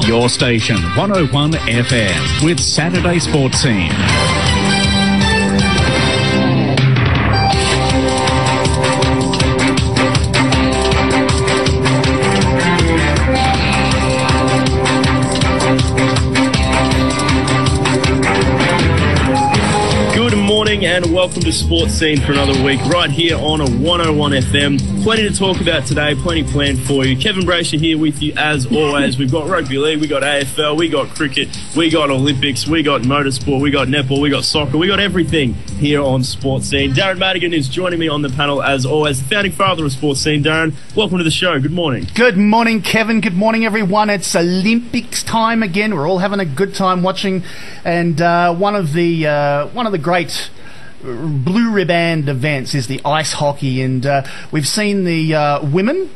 Your station, 101 FM, with Saturday Sports Scene. And welcome to Sports Scene for another week right here on a 101 FM. Plenty to talk about today, plenty planned for you. Kevin Braysher here with you as always. We've got rugby league, we got AFL, we got cricket, we got Olympics, we got motorsport, we got netball, we got soccer, we got everything here on Sports Scene. Darren Madigan is joining me on the panel as always, the founding father of Sports Scene. Darren, welcome to the show. Good morning. Good morning, Kevin. Good morning, everyone. It's Olympics time again. We're all having a good time watching, and one of the great blue ribbon events is the ice hockey, and we've seen the women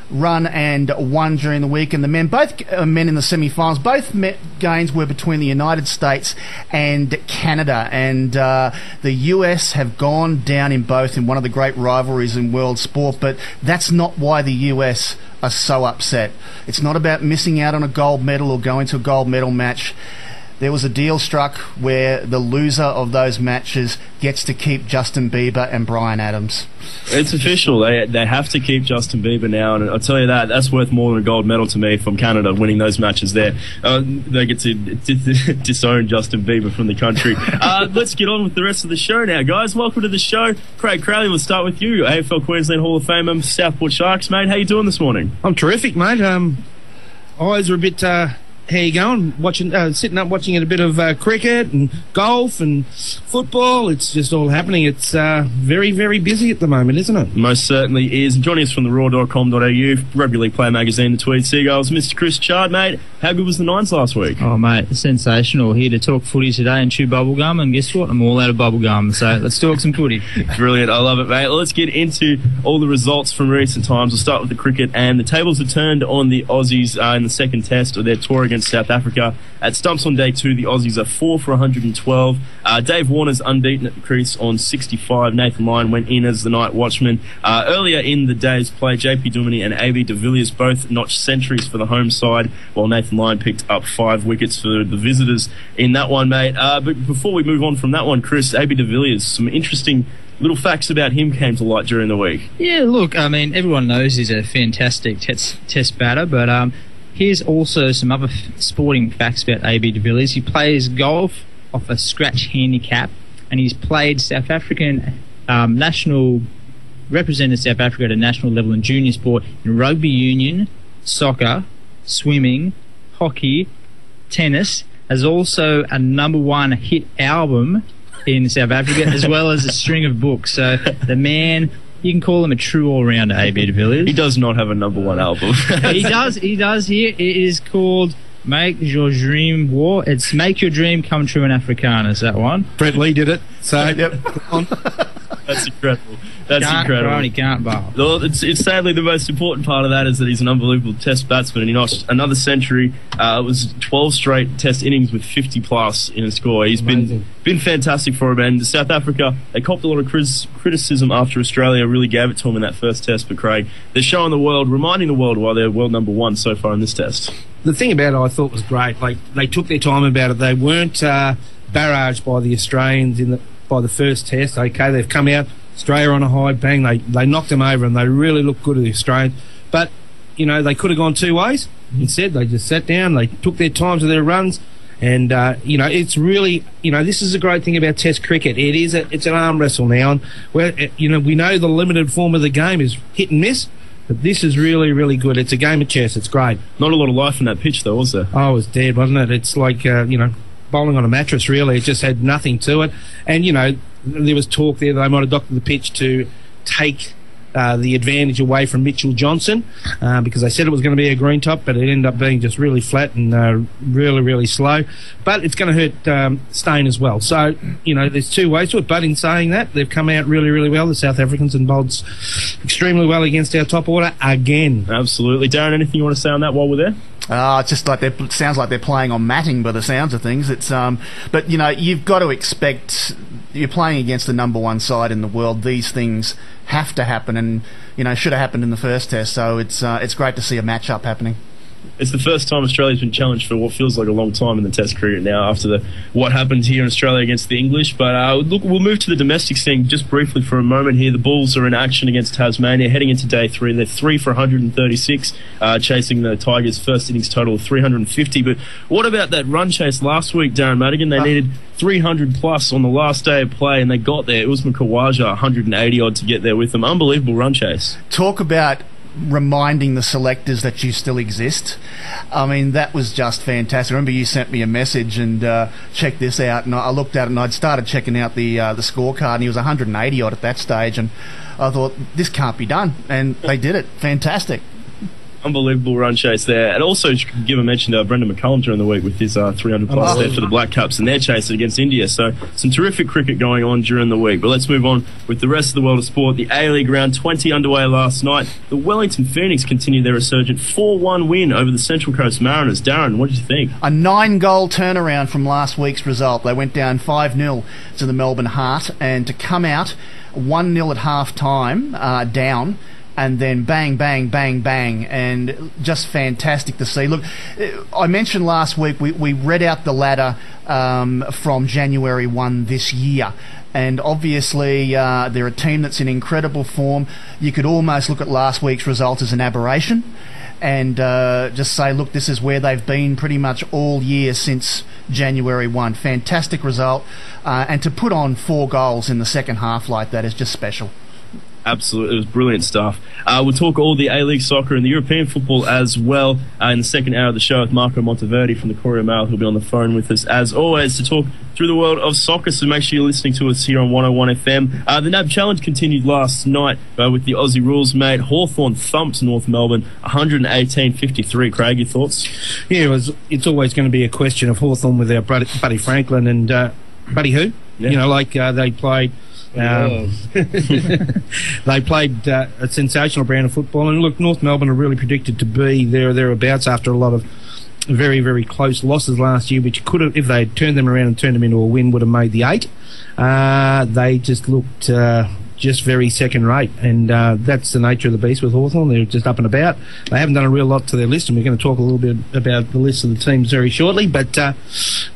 run and won during the week, and the men, both men in the semi-finals. Both games were between the United States and Canada, and the US have gone down in both in one of the great rivalries in world sport, but that's not why the US are so upset. It's not about missing out on a gold medal or going to a gold medal match. There was a deal struck where the loser of those matches gets to keep Justin Bieber and Bryan Adams. It's official. They have to keep Justin Bieber now, and I'll tell you that's worth more than a gold medal to me from Canada winning those matches there. They get to disown Justin Bieber from the country. Let's get on with the rest of the show now, guys. Welcome to the show. Craig Crowley, we'll start with you. AFL Queensland Hall of Famer, Southport Sharks, mate. How you doing this morning? I'm terrific, mate. Eyes are a bit... how you going? Sitting up watching a bit of cricket and golf and football. It's just all happening. It's very, very busy at the moment, isn't it? Most certainly is. And joining us from the raw.com.au, Rugby League Player Magazine, the Tweed Seagulls, Mr. Chris Chard, mate. How good was the Nines last week? Oh, mate, sensational. Here to talk footy today and chew bubblegum, and guess what? I'm all out of bubblegum, so let's talk some footy. Brilliant. I love it, mate. Let's get into all the results from recent times. We'll start with the cricket, and the tables are turned on the Aussies in the second test of their tour against South Africa. At stumps on day 2, the Aussies are 4 for 112. Dave Warner's unbeaten at the crease on 65. Nathan Lyon went in as the night watchman. Earlier in the day's play, JP Duminy and AB de Villiers both notched centuries for the home side, while Nathan Lyon picked up 5 wickets for the visitors in that one, mate. But before we move on from that one, Chris, AB de Villiers, some interesting little facts about him came to light during the week. Yeah, look, I mean, everyone knows he's a fantastic test batter, but here's also some other sporting facts about AB de Villiers. He plays golf off a scratch handicap, and he's played South African represented South Africa at a national level in junior sport in rugby union, soccer, swimming, hockey, tennis. Has also a #1 hit album in South Africa, as well as a string of books. So the man, you can call him a true all-rounder, AB de Villiers. He does not have a #1 album. He does here. It is called Make Your Dream War. It's Make Your Dream Come True in Afrikaans, that one. Brett Lee did it. So, yep. That's incredible. That's incredible. He can't bowl. Well, it's sadly the most important part of that is that he's an unbelievable test batsman, and he notched another century. It was 12 straight test innings with 50 plus in a score. He's been fantastic for him, and South Africa, they copped a lot of criticism after Australia really gave it to him in that first test, but Craig, they're showing the world, reminding the world why they're world #1 so far in this test. The thing about it I thought was great. Like, they took their time about it. They weren't barraged by the Australians by the first test. Okay, they've come out, Australia on a high, bang, they knocked them over, and they really looked good at the Australians. But, you know, they could have gone 2 ways. Instead, they just sat down, they took their time to their runs, and, you know, it's really, you know, this is a great thing about Test cricket. It's an arm wrestle now, and where, you know, we know the limited form of the game is hit and miss, but this is really, really good. It's a game of chess. It's great. Not a lot of life in that pitch, though, was there? Oh, it was dead, wasn't it? It's like, you know, bowling on a mattress, really. It just had nothing to it. And, you know, there was talk there that they might have doctored the pitch to take the advantage away from Mitchell Johnson because they said it was going to be a green top, but it ended up being just really flat and really, really slow. But it's going to hurt Stain as well. So, you know, there's 2 ways to it. But in saying that, they've come out really, really well, the South Africans, and bowled extremely well against our top order again. Absolutely. Darren, anything you want to say on that while we're there? It's just like sounds like they're playing on matting by the sounds of things. It's but you know, you've got to expect, you're playing against the #1 side in the world. These things have to happen, and you know, should have happened in the first test. So it's great to see a match-up happening. It's the first time Australia's been challenged for what feels like a long time in the Test cricket now after what happened here in Australia against the English. But look, we'll move to the domestic scene just briefly for a moment here. The Bulls are in action against Tasmania heading into day 3. They're 3 for 136, chasing the Tigers' first innings total of 350. But what about that run chase last week, Darren Madigan? They needed 300 plus on the last day of play, and they got there. It was Makawaja 180 odd to get there with them. Unbelievable run chase. Talk about reminding the selectors that you still exist. I mean, that was just fantastic. I remember you sent me a message and check this out, and I looked at it and I'd started checking out the scorecard, and he was 180 odd at that stage, and I thought, this can't be done, and they did it. Fantastic. Unbelievable run chase there. And also, you could give a mention to Brendan McCullum during the week with his 300 plus there for the Black Caps and their chase against India. So some terrific cricket going on during the week. But let's move on with the rest of the world of sport. The A-League round 20 underway last night. The Wellington Phoenix continued their resurgent 4-1 win over the Central Coast Mariners. Darren, what did you think? A 9-goal turnaround from last week's result. They went down 5-0 to the Melbourne Heart, and to come out 1-0 at half-time down, and then bang, bang, bang, bang, and just fantastic to see. Look, I mentioned last week we read out the ladder from January 1 this year, and obviously they're a team that's in incredible form. You could almost look at last week's result as an aberration and just say, look, this is where they've been pretty much all year since January 1. Fantastic result, and to put on 4 goals in the second half like that is just special. Absolutely, it was brilliant stuff. We'll talk all the A-League soccer and the European football as well in the second hour of the show with Marco Monteverdi from the Courier Mail. He'll be on the phone with us as always to talk through the world of soccer, so make sure you're listening to us here on 101 FM. The NAB Challenge continued last night with the Aussie rules mate. Hawthorn thumped North Melbourne 118-53. Craig, your thoughts? Yeah, it's always going to be a question of Hawthorn with our Buddy Franklin and Buddy who? Yeah. You know, like they played... they played a sensational brand of football, and look, North Melbourne are really predicted to be there or thereabouts after a lot of very, very close losses last year, which could have, if they had turned them around and turned them into a win, would have made the 8. They just looked just very second rate, and that's the nature of the beast with Hawthorn. They're just up and about. They haven't done a real lot to their list, and we're going to talk a little bit about the list of the teams very shortly, but they're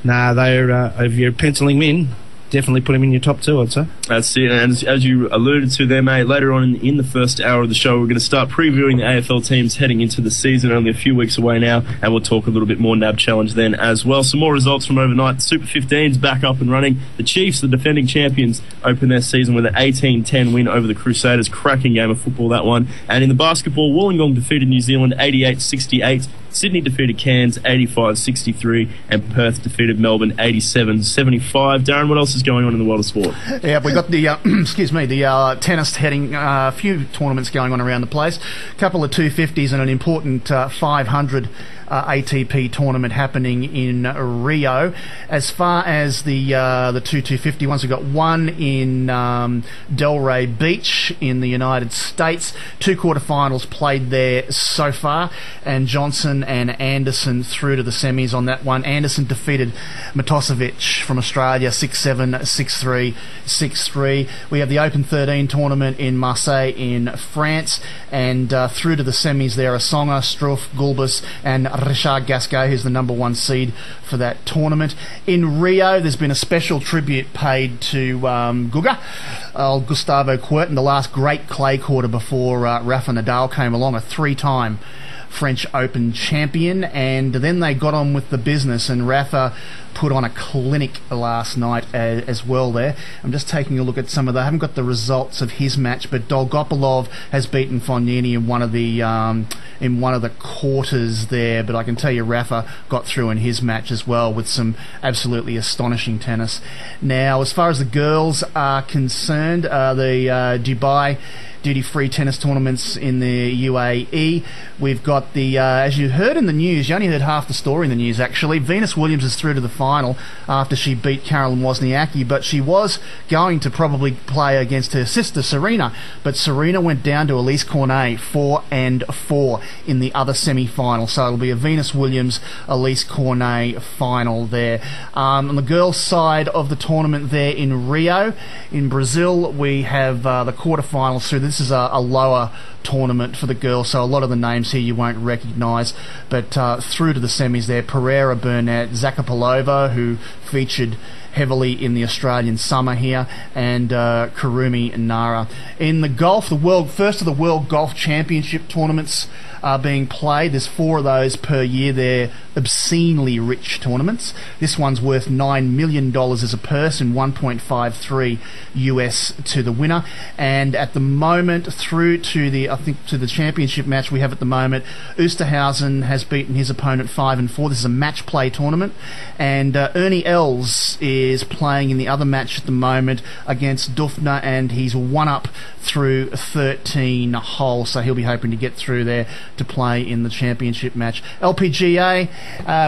if you're penciling them in, definitely put him in your top 2, I'd say. That's it. And as you alluded to there, mate, later on in the first hour of the show, we're going to start previewing the AFL teams heading into the season, only a few weeks away now, and we'll talk a little bit more NAB Challenge then as well. Some more results from overnight. The Super 15's back up and running. The Chiefs, the defending champions, open their season with an 18-10 win over the Crusaders. Cracking game of football, that one. And in the basketball, Wollongong defeated New Zealand 88-68. Sydney defeated Cairns 85-63, and Perth defeated Melbourne 87-75. Darren, what else is going on in the world of sport? Yeah, we got the the tennis heading, a few tournaments going on around the place. A couple of 250s and an important 500 ATP tournament happening in Rio. As far as the 250 ones, we've got one in Delray Beach in the United States. 2 quarterfinals played there so far, and Johnson and Anderson through to the semis on that one. Anderson defeated Matosevic from Australia 6-7, 6-3, 6-3. We have the Open 13 tournament in Marseille in France, and through to the semis there are Songa, Struff, Gulbis and Richard Gasquet, who's the number 1 seed for that tournament. In Rio, there's been a special tribute paid to Guga, Gustavo Kuerten, the last great clay courter before Rafa Nadal came along, a 3-time French Open champion, and then they got on with the business, and Rafa put on a clinic last night as well there. I'm just taking a look at some of the... I haven't got the results of his match, but Dolgopolov has beaten Fognini in one of the quarters there, but I can tell you Rafa got through in his match as well with some absolutely astonishing tennis. Now, as far as the girls are concerned, the Dubai duty-free tennis tournaments in the UAE. We've got the, as you heard in the news, you only heard half the story in the news actually, Venus Williams is through to the final after she beat Caroline Wozniacki, but she was going to probably play against her sister Serena, but Serena went down to Elise Cornet 4-4 in the other semi-final, so it'll be a Venus Williams Elise Cornet final there. On the girls' side of the tournament there in Rio, in Brazil, we have the quarterfinals through. This is a lower tournament for the girls, so a lot of the names here you won't recognise. But through to the semis there, Pereira Burnett, Zakopolova, who featured heavily in the Australian summer here, and Kurumi Nara. In the golf, first of the World Golf Championship tournaments are being played. There's 4 of those per year. They're obscenely rich tournaments. This one's worth $9 million as a purse and 1.53 US to the winner. And at the moment, through to the championship match we have at the moment, Oosterhausen has beaten his opponent 5-4. This is a match play tournament, and Ernie Els is playing in the other match at the moment against Dufner, and he's 1 up through 13 holes, so he'll be hoping to get through there to play in the championship match. LPGA,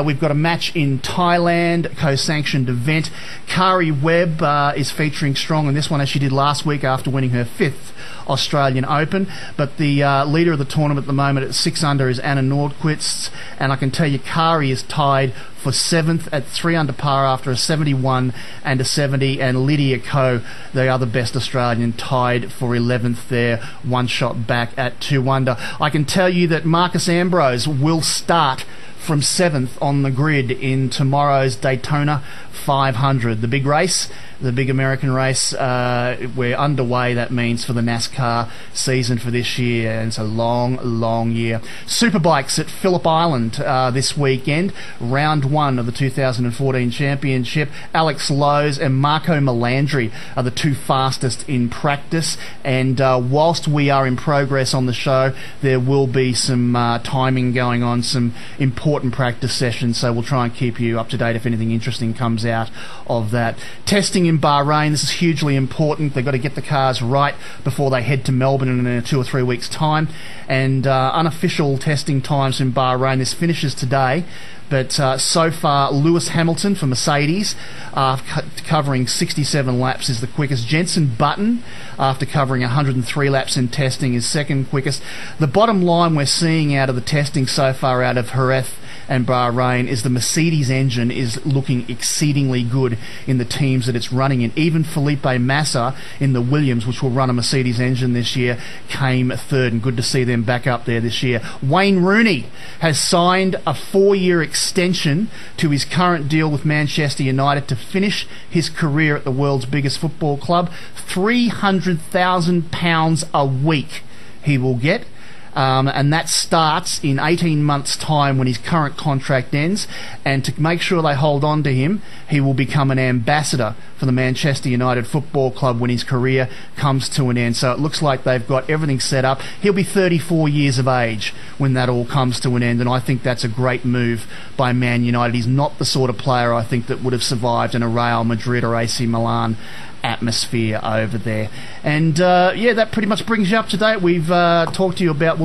we've got a match in Thailand, co-sanctioned event. Kari Webb is featuring strong in this one, as she did last week after winning her 5th Australian Open. But the leader of the tournament at the moment at 6 under is Anna Nordqvist, and I can tell you Kari is tied for 7th at 3 under par after a 71 and a 70, and Lydia Ko, the other best Australian, tied for 11th there, 1 shot back at 2 under. I can tell you that Marcus Ambrose will start from 7th on the grid in tomorrow's Daytona 500. The big race, the big American race, we're underway, that means, for the NASCAR season for this year, and it's a long, long year. Superbikes at Phillip Island this weekend, round 1 of the 2014 championship. Alex Lowe's and Marco Melandri are the 2 fastest in practice, and whilst we are in progress on the show, there will be some timing going on, some important practice sessions, so we'll try and keep you up to date if anything interesting comes out of that. Testing in Bahrain, this is hugely important. They've got to get the cars right before they head to Melbourne in 2 or 3 weeks' time. And unofficial testing times in Bahrain, this finishes today. But so far, Lewis Hamilton for Mercedes, covering 67 laps, is the quickest. Jenson Button, after covering 103 laps in testing, is second quickest. The bottom line we're seeing out of the testing so far out of Jerez and Bahrain is the Mercedes engine is looking exceedingly good in the teams that it's running in. Even Felipe Massa in the Williams, which will run a Mercedes engine this year, came 3rd, and good to see them back up there this year. Wayne Rooney has signed a 4-year extension to his current deal with Manchester United to finish his career at the world's biggest football club. £300,000 a week he will get. And that starts in 18 months' time when his current contract ends, and to make sure they hold on to him, he will become an ambassador for the Manchester United Football Club when his career comes to an end. So it looks like they've got everything set up. He'll be 34 years of age when that all comes to an end, and I think that's a great move by Man United. He's not the sort of player, I think, that would have survived in a Real Madrid or AC Milan atmosphere over there. And that pretty much brings you up to date. We'll talk to you about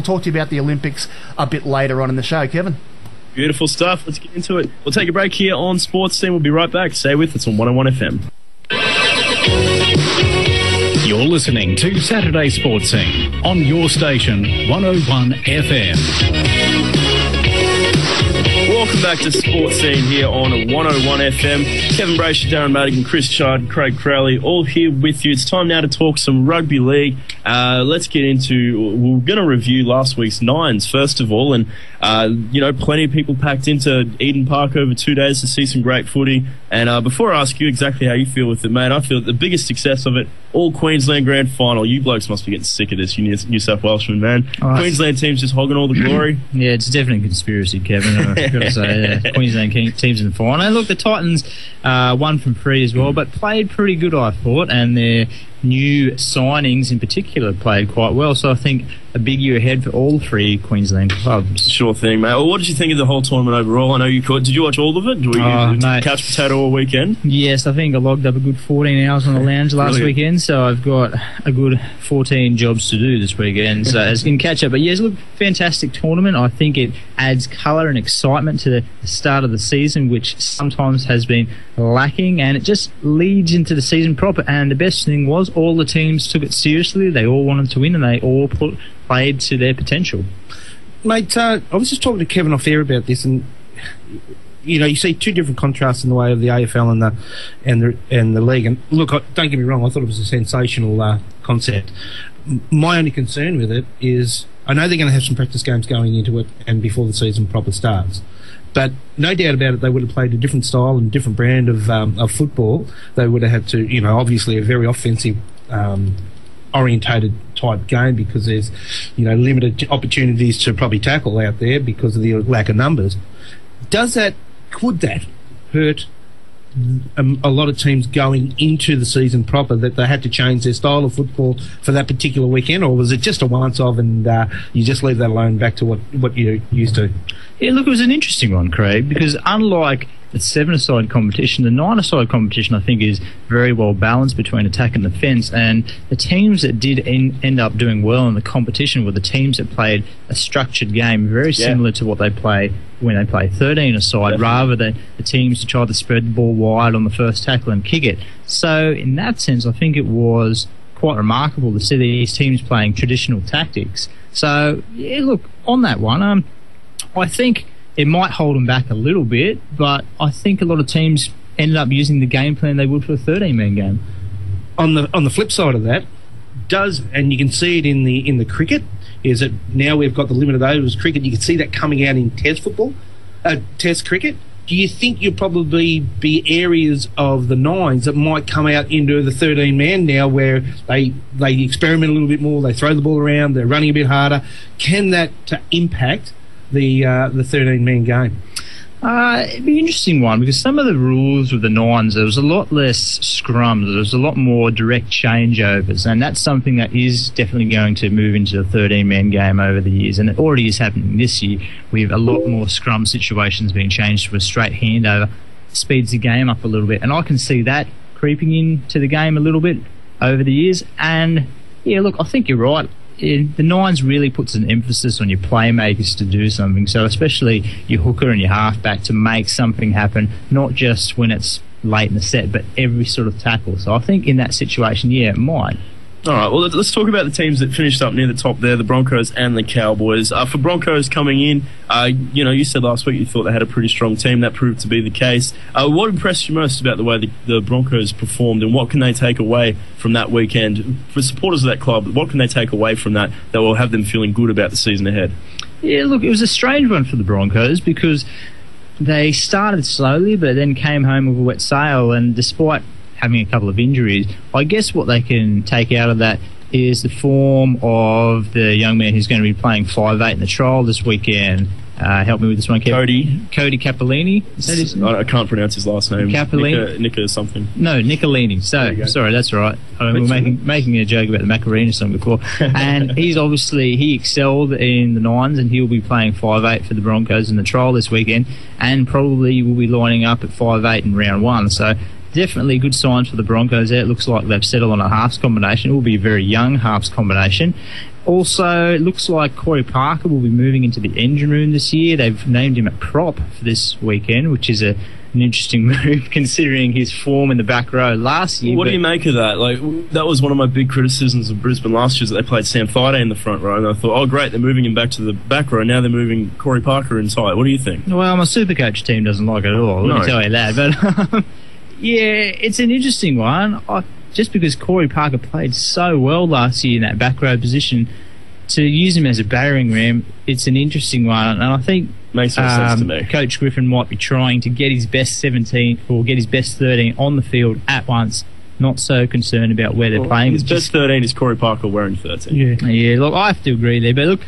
the Olympics a bit later on in the show, Kevin. Beautiful stuff. Let's get into it. We'll take a break here on SportzScene. We'll be right back. Stay with us on 101 FM. You're listening to Saturday SportzScene on your station 101 FM. Welcome back to SportzScene here on 101 FM. Kevin Braysher, Darren Madigan, Chris Chard, Craig Crowley, all here with you. It's time now to talk some rugby league. Let's get into, we're going to review last week's Nines first of all, and plenty of people packed into Eden Park over 2 days to see some great footy. And before I ask you exactly how you feel with it, mate, I feel the biggest success of it, all Queensland Grand Final. You blokes must be getting sick of this, you New South Welshmen, man. Queensland teams just hogging all the glory. Yeah, it's definitely a conspiracy, Kevin. I've got to say, Queensland teams in the final. And look, the Titans won from free as well, but played pretty good, I thought, and their new signings in particular played quite well. So I think a big year ahead for all 3 Queensland clubs. Sure thing, mate. Well, what did you think of the whole tournament overall? I know you caught. Did you watch all of it? Did you couch potato all weekend? Yes, I think I logged up a good 14 hours on the lounge last weekend, so I've got a good 14 jobs to do this weekend, so it's in catch up. But yes, look, fantastic tournament. I think it adds colour and excitement to the start of the season, which sometimes has been lacking, and it just leads into the season proper. And the best thing was all the teams took it seriously. They all wanted to win, and they all played to their potential. Mate, I was just talking to Kevin off air about this, and you see 2 different contrasts in the way of the AFL and the league. And look, don't get me wrong, I thought it was a sensational concept. my only concern with it is I know they're going to have some practice games going into it and before the season proper starts. But no doubt about it, they would have played a different style and different brand of football. They would have had to, obviously a very offensive orientated type game because there's, limited opportunities to probably tackle out there because of the lack of numbers. Could that hurt a lot of teams going into the season proper, that they had to change their style of football for that particular weekend, or was it just a once-off and you just leave that alone back to what you're used to? Yeah, look, it was an interesting one, Craig, because unlike the 7-a-side competition, the 9-a-side competition, I think, is very well balanced between attack and defence, and the teams that did end up doing well in the competition were the teams that played a structured game, very similar to what they play when they play 13-a-side, rather than the teams who tried to spread the ball wide on the first tackle and kick it. So, in that sense, I think it was quite remarkable to see these teams playing traditional tactics. So, yeah, look, on that one, I think it might hold them back a little bit, but I think a lot of teams ended up using the game plan they would for a 13-man game. On the flip side of that, and you can see it in the cricket, is that now we've got the limited overs cricket. You can see that coming out in Test cricket. Do you think you'll probably be areas of the nines that might come out into the 13-man now, where they experiment a little bit more, they throw the ball around, they're running a bit harder? Can that impact the 13-man game? It'd be an interesting one, because some of the rules with the nines, there was a lot less scrums, there was a lot more direct changeovers, and that's something that is definitely going to move into the 13-man game over the years, and it already is happening this year. We have a lot more scrum situations being changed to a straight handover. Speeds the game up a little bit, and I can see that creeping into the game a little bit over the years. And yeah, look, I think you're right. The nines really puts an emphasis on your playmakers to do something, so especially your hooker and your halfback to make something happen, not just when it's late in the set, but every sort of tackle. So I think in that situation, yeah, it might. All right, well, let's talk about the teams that finished up near the top there, the Broncos and the Cowboys. For Broncos coming in, you said last week you thought they had a pretty strong team. That proved to be the case. What impressed you most about the way the Broncos performed, and what can they take away from that weekend? For supporters of that club, what can they take away from that will have them feeling good about the season ahead? Yeah, look, it was a strange one for the Broncos, because they started slowly but then came home with a wet sail, and despite having a couple of injuries, I guess what they can take out of that is the form of the young man who's going to be playing 5'8" in the trial this weekend. Help me with this one, Kevin. Cody Capellini. Is that his name? I can't pronounce his last name. Capellini? Nica something. No, Nicolini. Sorry, that's right. We were making a joke about the Macarena song before. And he excelled in the nines, and he'll be playing 5'8" for the Broncos in the trial this weekend, and probably will be lining up at 5'8" in round one. So definitely good signs for the Broncos there. It looks like they've settled on a halves combination. It will be a very young halves combination. Also, it looks like Corey Parker will be moving into the engine room this year. They've named him a prop for this weekend, which is an interesting move considering his form in the back row last year. What do you make of that? That was one of my big criticisms of Brisbane last year, that they played Sam Thaiday in the front row, and I thought, oh great, they're moving him back to the back row. Now they're moving Corey Parker inside. What do you think? Well, my Supercoach team doesn't like it at all, let me tell you that. But yeah, it's an interesting one. Just because Corey Parker played so well last year in that back row position, to use him as a battering ram, it's an interesting one. And I think makes no sense to me. Coach Griffin might be trying to get his best 17 or get his best 13 on the field at once. Not so concerned about where they're playing. His best 13 is Corey Parker wearing 13. Yeah, look, I have to agree there. But look,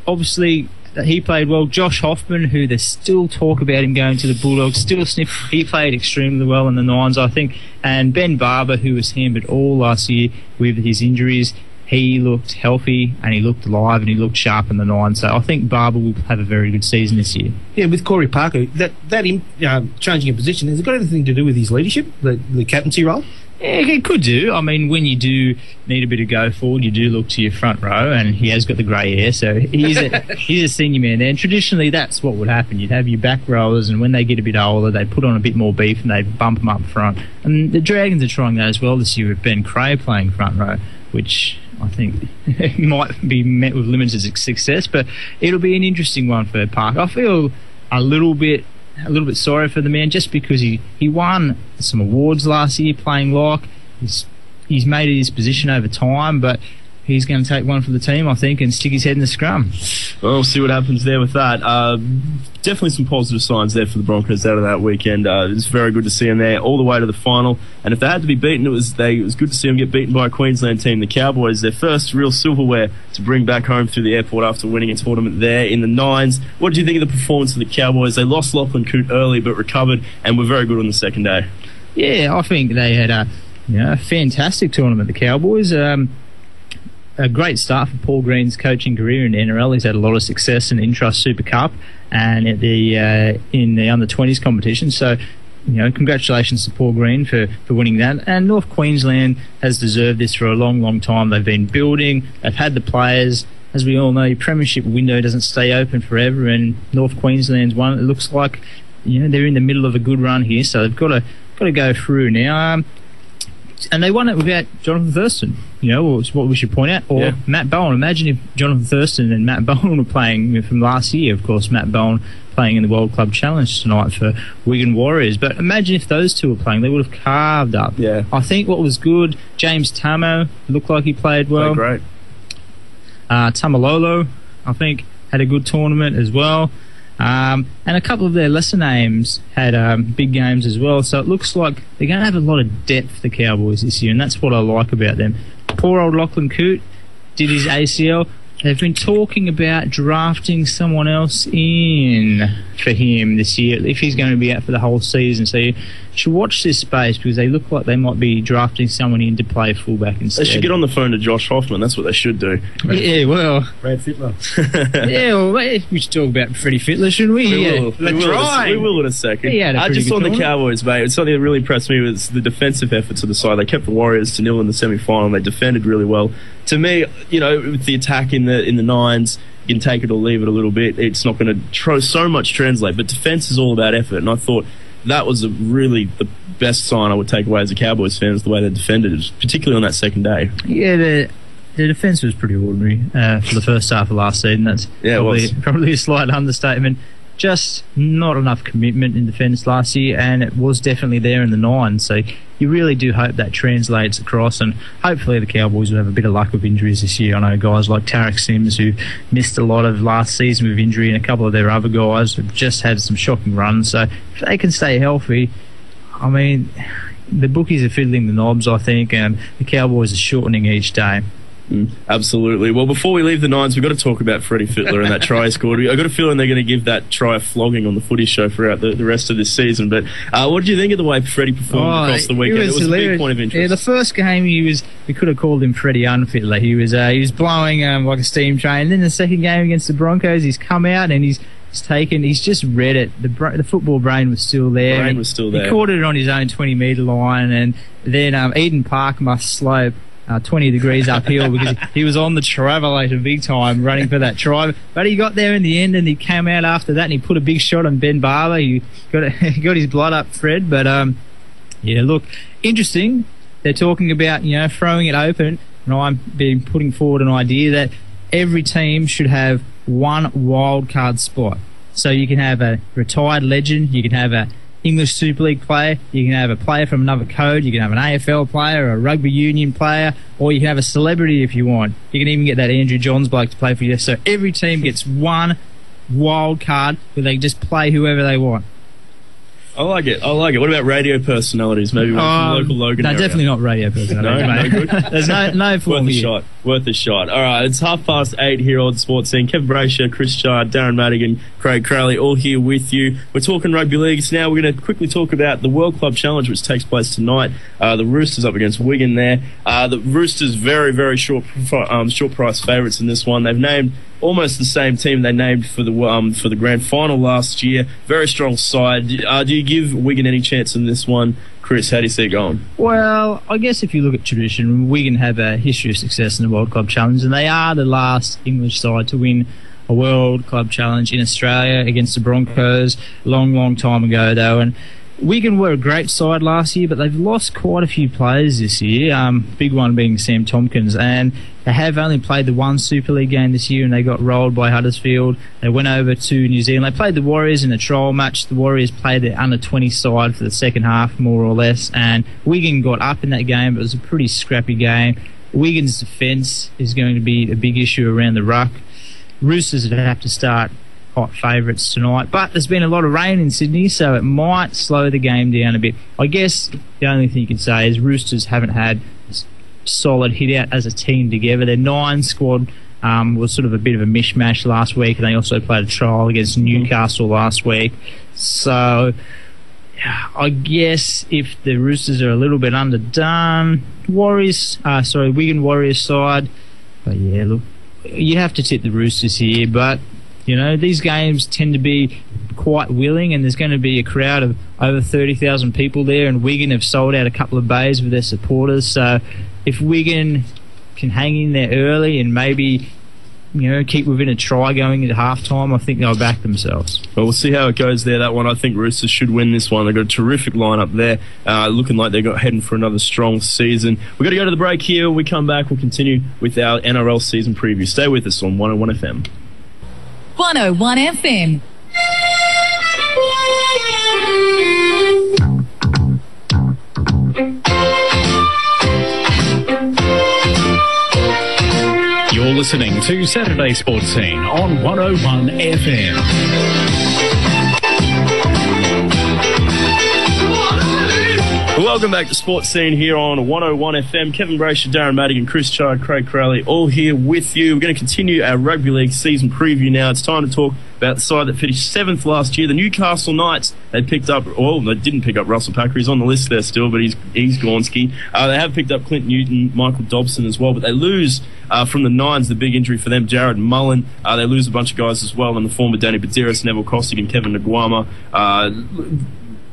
obviously he played well. Josh Hoffman, who there's still talk about him going to the Bulldogs, still sniff. He played extremely well in the nines, I think. And Ben Barber, who was hampered all last year with his injuries, he looked healthy and he looked alive and he looked sharp in the nine. So I think Barber will have a very good season this year. Yeah, with Corey Parker, that changing a position, has it got anything to do with his leadership, the captaincy role? Yeah, it could do. I mean, when you do need a bit of go forward, you do look to your front row, and he has got the grey hair, so he's a senior man there. And traditionally, that's what would happen. You'd have your back rowers, and when they get a bit older, they put on a bit more beef and they bump them up front. And the Dragons are trying that as well this year with Ben Creagh playing front row, which I think might be met with limited success, but it'll be an interesting one for Park. I feel a little bit sorry for the man, just because he won some awards last year playing lock. He's made his position over time, but he's going to take one for the team, I think, and stick his head in the scrum. Well, we'll see what happens there with that. Definitely some positive signs there for the Broncos out of that weekend. It's very good to see them there all the way to the final. And if they had to be beaten, it was good to see them get beaten by a Queensland team, the Cowboys, their first real silverware to bring back home through the airport after winning a tournament there in the Nines. What did you think of the performance of the Cowboys? They lost Lachlan Coote early but recovered and were very good on the second day. Yeah, I think they had a fantastic tournament, the Cowboys. A great start for Paul Green's coaching career in the NRL. He's had a lot of success in the Intrust Super Cup and at the in the under-20s competition. So, congratulations to Paul Green for winning that. And North Queensland has deserved this for a long, long time. They've been building. They've had the players. As we all know, your premiership window doesn't stay open forever, and North Queensland's one. It looks like they're in the middle of a good run here, so they've got to go through now. And they won it without Jonathan Thurston, what we should point out, or Matt Bowen. Imagine if Jonathan Thurston and Matt Bowen were playing from last year. Of course, Matt Bowen playing in the World Club Challenge tonight for Wigan Warriors. But imagine if those two were playing, they would have carved up. Yeah. I think what was good, James Tamo looked like he played well. Played great. Tamalolo, I think, had a good tournament as well. And a couple of their lesser names had big games as well. So it looks like they're going to have a lot of depth, the Cowboys, this year, and that's what I like about them. Poor old Lachlan Coote did his ACL. They've been talking about drafting someone else in for him this year if he's going to be out for the whole season. So you should watch this space because they look like they might be drafting someone in to play fullback instead. They should get on the phone to Josh Hoffman. That's what they should do. Yeah, well... Brad Fittler. Yeah, well, we should talk about Freddie Fittler, shouldn't we? We will in a second. Just on the Cowboys, mate, something that really impressed me was the defensive efforts of the side. They kept the Warriors to 0 in the semi-final. They defended really well. To me, with the attack in the Nines, you can take it or leave it a little bit. It's not going to so much translate, but defense is all about effort, and I thought that was really the best sign I would take away as a Cowboys fan, is the way they defended it, particularly on that second day. Yeah, the defence was pretty ordinary for the first half of last season. That's probably a slight understatement. Just not enough commitment in defence last year, and it was definitely there in the Nines. So you really do hope that translates across, and hopefully the Cowboys will have a bit of luck with injuries this year. I know guys like Tarek Sims, who missed a lot of last season with injury, and a couple of their other guys have just had some shocking runs. So if they can stay healthy, I mean, the bookies are fiddling the knobs, I think, and the Cowboys are shortening each day. Absolutely. Well, before we leave the Nines, we've got to talk about Freddie Fittler and that try he scored. I've got a feeling they're going to give that try a flogging on the footy show throughout the rest of this season. But what did you think of the way Freddie performed across the weekend? It was hilarious. A big point of interest. Yeah, the first game we could have called him Freddie Unfittler. He was blowing like a steam train. And then the second game against the Broncos, he's come out and he's just read it. The football brain was still there. He caught it on his own 20-metre line, and then Eden Park must slope 20 degrees uphill because he was on the travelator big time running for that try. But he got there in the end, and he came out after that and he put a big shot on Ben Barber. He got his blood up, Fred. But look, interesting. They're talking about throwing it open, and I've been putting forward an idea that every team should have one wild card spot. So you can have a retired legend, you can have a English Super League player, you can have a player from another code, you can have an AFL player, a rugby union player, or you can have a celebrity if you want. You can even get that Andrew Johns bloke to play for you. So every team gets one wild card where they just play whoever they want. I like it. What about radio personalities? Maybe one from local Logan area? Definitely not radio personalities. No good. There's no form here. Worth a shot. All right, it's 8:30 here on SportzScene. Kevin Braysher, Chris Chard, Darren Madigan, Craig Crowley, all here with you. We're talking rugby leagues now. We're going to quickly talk about the World Club Challenge, which takes place tonight. The Roosters up against Wigan there. The Roosters very, very short price favourites in this one. They've named almost the same team they named for the grand final last year. Very strong side. Do you give Wigan any chance in this one? Chris, how do you see it going? Well, I guess if you look at tradition, Wigan have a history of success in the World Club Challenge, and they are the last English side to win a World Club Challenge in Australia against the Broncos long time ago, though. And Wigan were a great side last year, but they've lost quite a few players this year, big one being Sam Tompkins, and they have only played the one Super League game this year, and they got rolled by Huddersfield. They went over to New Zealand. They played the Warriors in a trial match. The Warriors played their under-20 side for the second half, more or less, and Wigan got up in that game, but it was a pretty scrappy game. Wigan's defence is going to be a big issue around the ruck. Roosters would have to start hot favourites tonight, but there's been a lot of rain in Sydney, so it might slow the game down a bit. I guess the only thing you can say is Roosters haven't had a solid hit out as a team together. Their 9 squad was sort of a bit of a mishmash last week, and they also played a trial against Newcastle last week. So I guess if the Roosters are a little bit underdone, Wigan Warriors side, but yeah, look, you have to tip the Roosters here, but you know, these games tend to be quite willing, and there's going to be a crowd of over 30,000 people there, and Wigan have sold out a couple of bays with their supporters. So if Wigan can hang in there early and maybe, you know, keep within a try going into half-time, I think they'll back themselves. Well, we'll see how it goes there, that one. I think Roosters should win this one. They've got a terrific lineup there, looking like they're heading for another strong season. We've got to go to the break here. When we come back, we'll continue with our NRL season preview. Stay with us on 101 FM. 101 FM. You're listening to Saturday Sports Scene on 101 FM. Welcome back to Sports Scene here on 101 FM. Kevin Braysher, Darren Madigan, Chris Chard, Craig Crowley, all here with you. We're going to continue our Rugby League season preview now. It's time to talk about the side that finished 7th last year, the Newcastle Knights. They picked up, well, they didn't pick up Russell Packer. He's on the list there still, but he's Gornsky. They have picked up Clint Newton, Michael Dobson as well, but they lose from the Nines, the big injury for them, Jared Mullen. They lose a bunch of guys as well, and the former Danny Badiris, Neville Costigan, Kevin Nguama.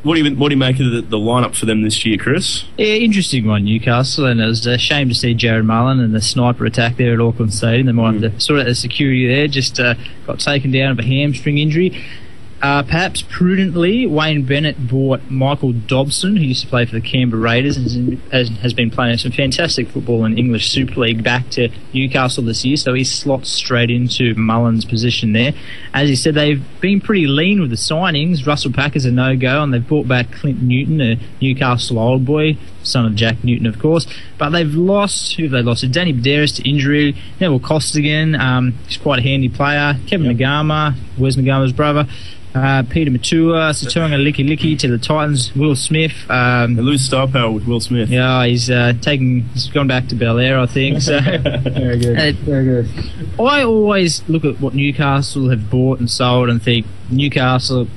What do you make of the lineup for them this year, Chris? Yeah, interesting one, Newcastle, and it was a shame to see Jared Mullen and the sniper attack there at Auckland Stadium. They might have to sort out the security there, just got taken down of a hamstring injury. Perhaps prudently, Wayne Bennett bought Michael Dobson, who used to play for the Canberra Raiders and has been playing some fantastic football in English Super League, back to Newcastle this year, so he slots straight into Mullen's position there. As you said, they've been pretty lean with the signings. Russell Packer's a no-go, and they've brought back Clint Newton, a Newcastle old boy, son of Jack Newton, of course. But they've lost, who have they lost? Danny Badiris to injury, Neville Costigan, he's quite a handy player, Kevin Ngama, Wes Ngama's brother, Peter Matua, Satunga Licky to the Titans, Will Smith. They lose star power with Will Smith. Yeah, he's gone back to Bel Air, I think. So Very good. Very good. I always look at what Newcastle have bought and sold and think Newcastle,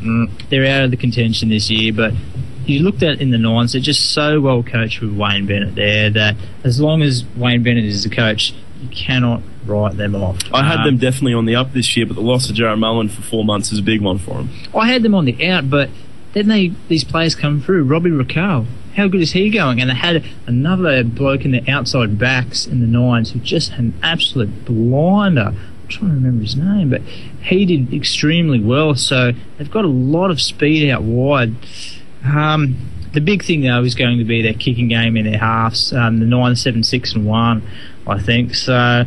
they're out of the contention this year, but you looked at in the Nines, they're just so well coached with Wayne Bennett there that as long as Wayne Bennett is the coach, you cannot write them off. I had them definitely on the up this year, but the loss of Jared Mullen for 4 months is a big one for them. I had them on the out, but then these players come through. Robbie Raquel, how good is he going? And they had another bloke in the outside backs in the Nines who just had an absolute blinder. I'm trying to remember his name, but he did extremely well. So they've got a lot of speed out wide. The big thing, though, is going to be their kicking game in their halves, the 9, 7, 6 and 1, I think. So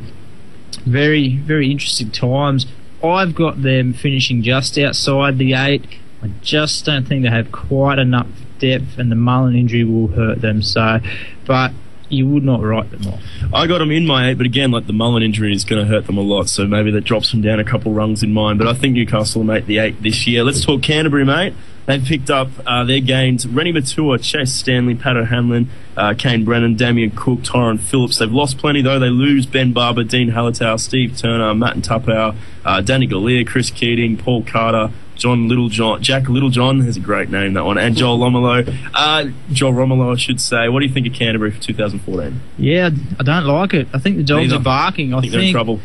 very, very interesting times. I've got them finishing just outside the 8. I just don't think they have quite enough depth, and the Mullen injury will hurt them. So, but you would not write them off. I got them in my 8, but again, like, the Mullen injury is going to hurt them a lot, so maybe that drops them down a couple rungs in mine. But I think Newcastle will make the 8 this year. Let's talk Canterbury, mate. They've picked up their gains. Rennie Matua, Chase Stanley, Pato Hanlon, Kane Brennan, Damien Cook, Tyron Phillips. They've lost plenty, though. They lose Ben Barber, Dean Hallertau, Steve Turner, Matt Tapau, Danny Galea, Chris Keating, Paul Carter, Jack Littlejohn, has a great name, that one, and Joel Romolo. Joel Romolo, I should say. What do you think of Canterbury for 2014? Yeah, I don't like it. I think the dogs are barking. I think they're in trouble.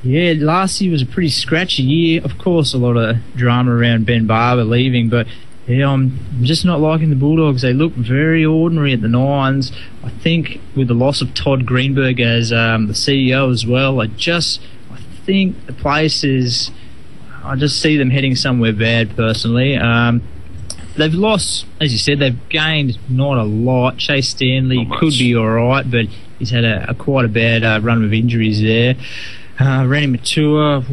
Yeah, last year was a pretty scratchy year. Of course, a lot of drama around Ben Barber leaving, but yeah, I'm just not liking the Bulldogs. They look very ordinary at the Nines. I think with the loss of Todd Greenberg as the CEO as well, I think the place is, I just see them heading somewhere bad personally. They've lost, as you said, they've gained not a lot. Chase Stanley could be all right, but he's had quite a bad run of injuries there. Randy Matua,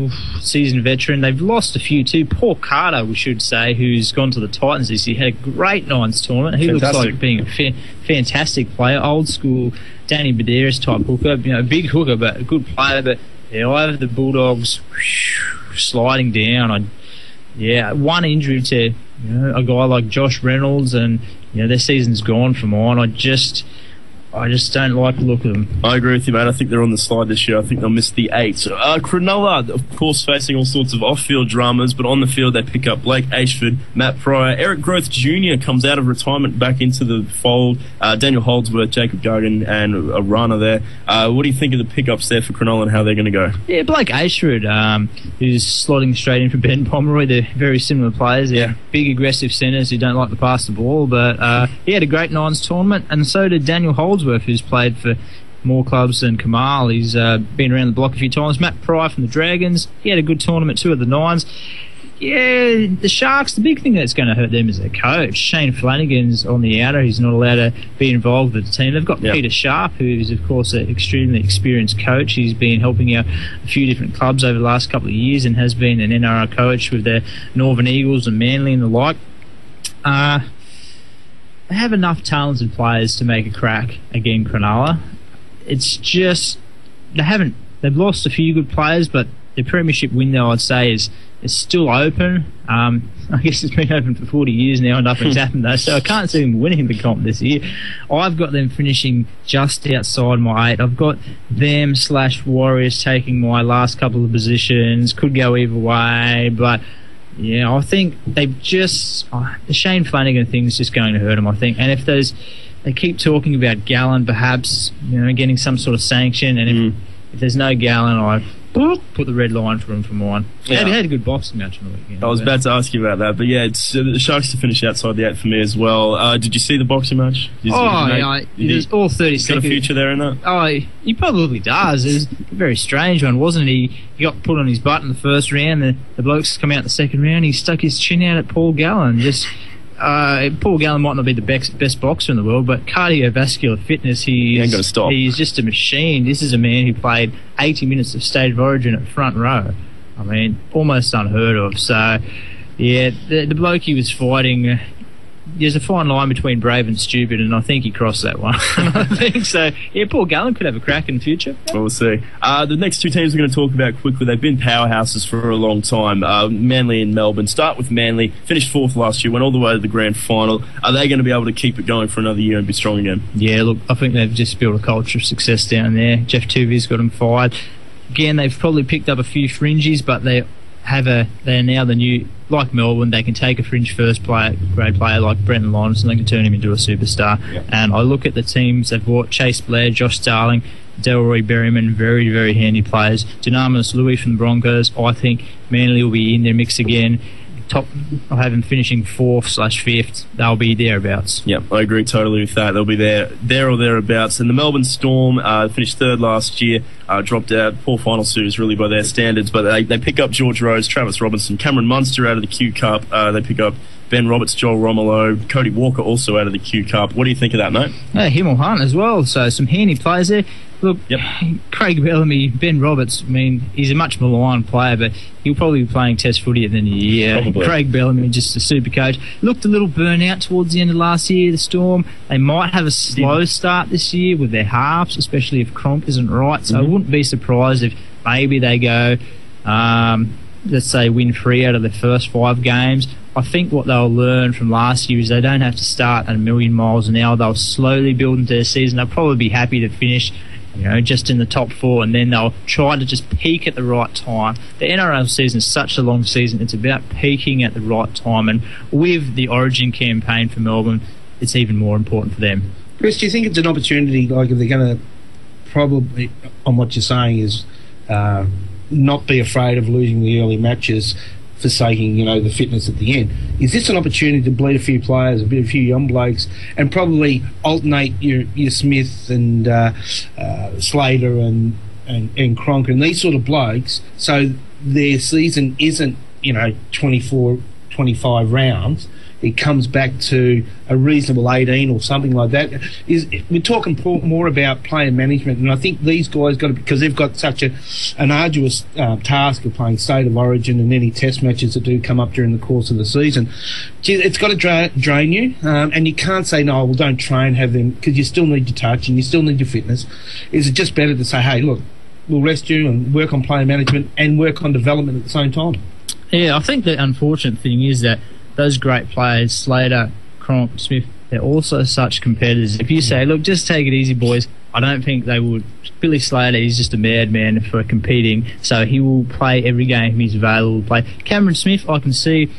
seasoned veteran. They've lost a few too. Paul Carter, we should say, who's gone to the Titans this year, had a great Nines tournament. He looks like being a fantastic player, old school Danny Medeiros type hooker. Big hooker, but a good player. But I have the Bulldogs sliding down. One injury to a guy like Josh Reynolds, and their season's gone for mine. I just don't like the look of them. I agree with you, mate. I think they're on the slide this year. I think they'll miss the 8. Cronulla, of course, facing all sorts of off-field dramas, but on the field they pick up Blake Ashford, Matt Pryor. Eric Groth Jr. comes out of retirement back into the fold. Daniel Holdsworth, Jacob Duggan, and a runner there. What do you think of the pickups there for Cronulla and how they're going to go? Yeah, Blake Ashford, who's slotting straight in for Ben Pomeroy. They're very similar players. They're big, aggressive centres who don't like to pass the ball, but he had a great Nines tournament, and so did Daniel Holdsworth, who's played for more clubs than Kamal. He's been around the block a few times. Matt Pryor from the Dragons, he had a good tournament too at the Nines. Yeah, the Sharks, the big thing that's going to hurt them is their coach. Shane Flanagan's on the outer. He's not allowed to be involved with the team. They've got Peter Sharp, who is, of course, an extremely experienced coach. He's been helping out a few different clubs over the last couple of years and has been an NRL coach with the Northern Eagles and Manly and the like. They have enough talented players to make a crack again, Cronulla. It's just they've lost a few good players, but the premiership window, I'd say, is still open. I guess it's been open for 40 years now and nothing's happened though, so I can't see them winning the comp this year. I've got them finishing just outside my 8. I've got them / Warriors taking my last couple of positions. Could go either way, but I think they've just the Shane Flanagan thing is just going to hurt them, I think. And if they keep talking about Gallen perhaps getting some sort of sanction, and if there's no Gallen, I put the red line for him for mine. He had a good boxing match on the weekend. I was about to ask you about that, but it's the Sharks to finish outside the 8 for me as well. Did you see the boxing match? There's all 30 seconds. Got a future there in that? Oh, he probably does. It was a very strange one, wasn't it? He got put on his butt in the first round. The blokes come out in the second round. He stuck his chin out at Paul Gallen. Paul Gallen might not be the best boxer in the world, but cardiovascular fitness, he ain't got to stop. He's just a machine. This is a man who played 80 minutes of State of Origin at front row. I mean, almost unheard of. So, the bloke he was fighting, there's a fine line between brave and stupid, and I think he crossed that one. I think so. Yeah, Paul Gallen could have a crack in the future. Well, we'll see. The next two teams we're going to talk about quickly, they've been powerhouses for a long time. Manly and Melbourne. Start with Manly. Finished 4th last year, went all the way to the grand final. Are they going to be able to keep it going for another year and be strong again? Yeah, look, I think they've just built a culture of success down there. Jeff Tuvia's got them fired. Again, they've probably picked up a few fringes, but they're now the new, like Melbourne, they can take a fringe first grade player like Brenton Lawrence and they can turn him into a superstar. Yep. And I look at the teams they've bought: Chase Blair, Josh Starling, Delroy Berryman, very, very handy players. Dynamis Louis from the Broncos. I think Manly will be in their mix again. I have them finishing 4th/5th. They'll be thereabouts. Yep, I agree totally with that. They'll be there or thereabouts. And the Melbourne Storm finished 3rd last year, dropped out. Poor final series, really, by their standards. But they pick up George Rose, Travis Robinson, Cameron Munster out of the Q Cup. They pick up Ben Roberts, Joel Romolo, Cody Walker also out of the Q Cup. What do you think of that, mate? Himmel Hunt as well. So some handy players there. Look, Craig Bellamy, Ben Roberts, I mean, he's a much maligned player, but he'll probably be playing Test footy at the end of the year. Probably. Craig Bellamy, just a super coach. Looked a little burnt out towards the end of last year, the Storm. They might have a slow start this year with their halves, especially if Cronk isn't right. So I wouldn't be surprised if maybe they go, let's say, win 3 out of their first 5 games. I think what they'll learn from last year is they don't have to start at 1,000,000 miles an hour. They'll slowly build into their season. They'll probably be happy to finish just in the top 4, and then they'll try to just peak at the right time. The NRL season is such a long season. It's about peaking at the right time, and with the Origin campaign for Melbourne, it's even more important for them. Chris, do you think it's an opportunity, like if they're going to probably, on what you're saying, is not be afraid of losing the early matches, forsaking, the fitness at the end? Is this an opportunity to bleed a few players, a few young blokes, and probably alternate your Smith and Slater and Cronk and these sort of blokes, so their season isn't 24 25 rounds, it comes back to a reasonable 18 or something like that. We're talking more about player management, and I think these guys got to, because they've got such an arduous task of playing State of Origin and any test matches that do come up during the course of the season. It's got to drain you, and you can't say, no, well, don't train, have them, because you still need your touch and you still need your fitness. Is it just better to say, hey, look, we'll rest you and work on player management and work on development at the same time? Yeah, I think the unfortunate thing is that those great players, Slater, Cronk, Smith, they're also such competitors. If you say, look, just take it easy, boys, I don't think they would. Billy Slater is just a madman for competing, so he will play every game he's available to play. Cameron Smith, I can see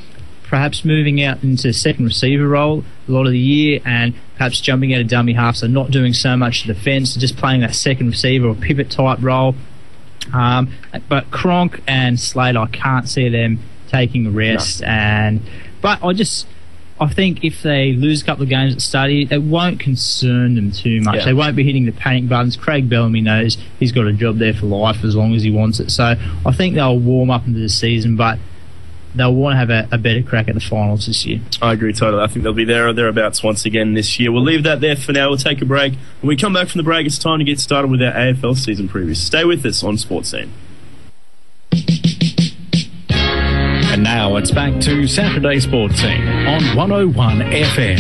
perhaps moving out into second receiver role a lot of the year and perhaps jumping out of dummy half, so not doing so much defence, just playing that second receiver or pivot type role. But Cronk and Slater, I can't see them taking a rest. No. But I think if they lose a couple of games at the start, it won't concern them too much. Yeah. They won't be hitting the panic buttons. Craig Bellamy knows he's got a job there for life as long as he wants it. So I think they'll warm up into the season, but they'll want to have a better crack at the finals this year. I agree totally. I think they'll be there or thereabouts once again this year. We'll leave that there for now. We'll take a break. When we come back from the break, it's time to get started with our AFL season previews. Stay with us on SportzScene. And now it's back to Saturday Sports Scene on 101 FM.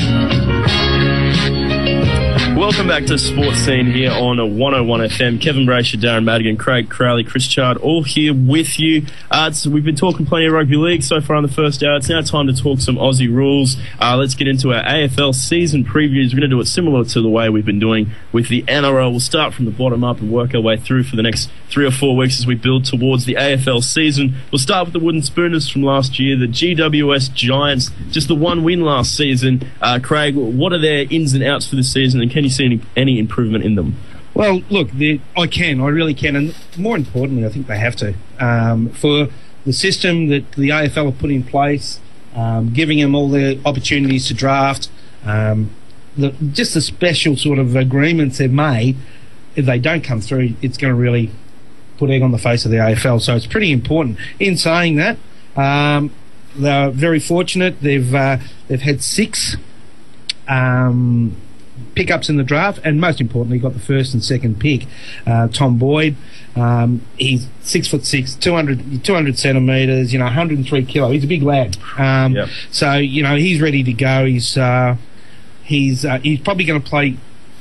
Welcome back to Sports Scene here on 101 FM. Kevin Braysher, Darren Madigan, Craig Crowley, Chris Chard, all here with you. So we've been talking plenty of rugby league so far in the first hour. It's now time to talk some Aussie rules. Let's get into our AFL season previews. We're going to do it similar to the way we've been doing with the NRL. We'll start from the bottom up and work our way through for the next 3 or 4 weeks as we build towards the AFL season. We'll start with the Wooden Spooners from last year, the GWS Giants, just the one win last season. Craig, what are their ins and outs for this season, and can you see any improvement in them? Well, look, I really can, and more importantly, I think they have to. For the system that the AFL have put in place, giving them all the opportunities to draft, just the special sort of agreements they've made, if they don't come through, it's going to really put egg on the face of the AFL. So it's pretty important. In saying that, they're very fortunate. They've had 6 pickups in the draft, and most importantly got the first and second pick. Tom Boyd, he's 6'6", 200 centimetres, 103 kilo. He's a big lad. Yep. So he's ready to go. He's probably going to play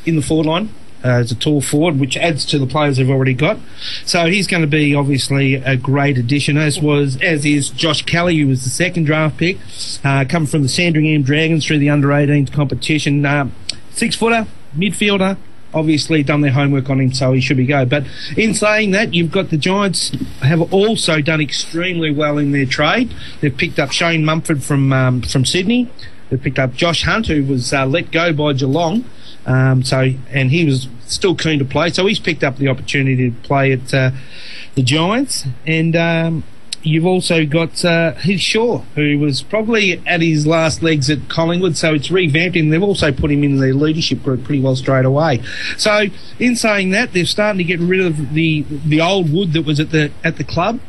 in the forward line as a tall forward, which adds to the players they've already got. So he's going to be obviously a great addition, as is Josh Kelly, who was the second draft pick, coming from the Sandringham Dragons through the under-18s competition. 6-footer, midfielder, obviously done their homework on him, so he should be go. But in saying that, you've got the Giants have also done extremely well in their trade. They've picked up Shane Mumford from Sydney. They've picked up Josh Hunt, who was let go by Geelong. And he was still keen to play, so he's picked up the opportunity to play at the Giants. And you've also got Heath Shaw, who was probably at his last legs at Collingwood, so it's revamped him. They've also put him in the leadership group pretty well straight away. So in saying that, they're starting to get rid of the old wood that was at the club,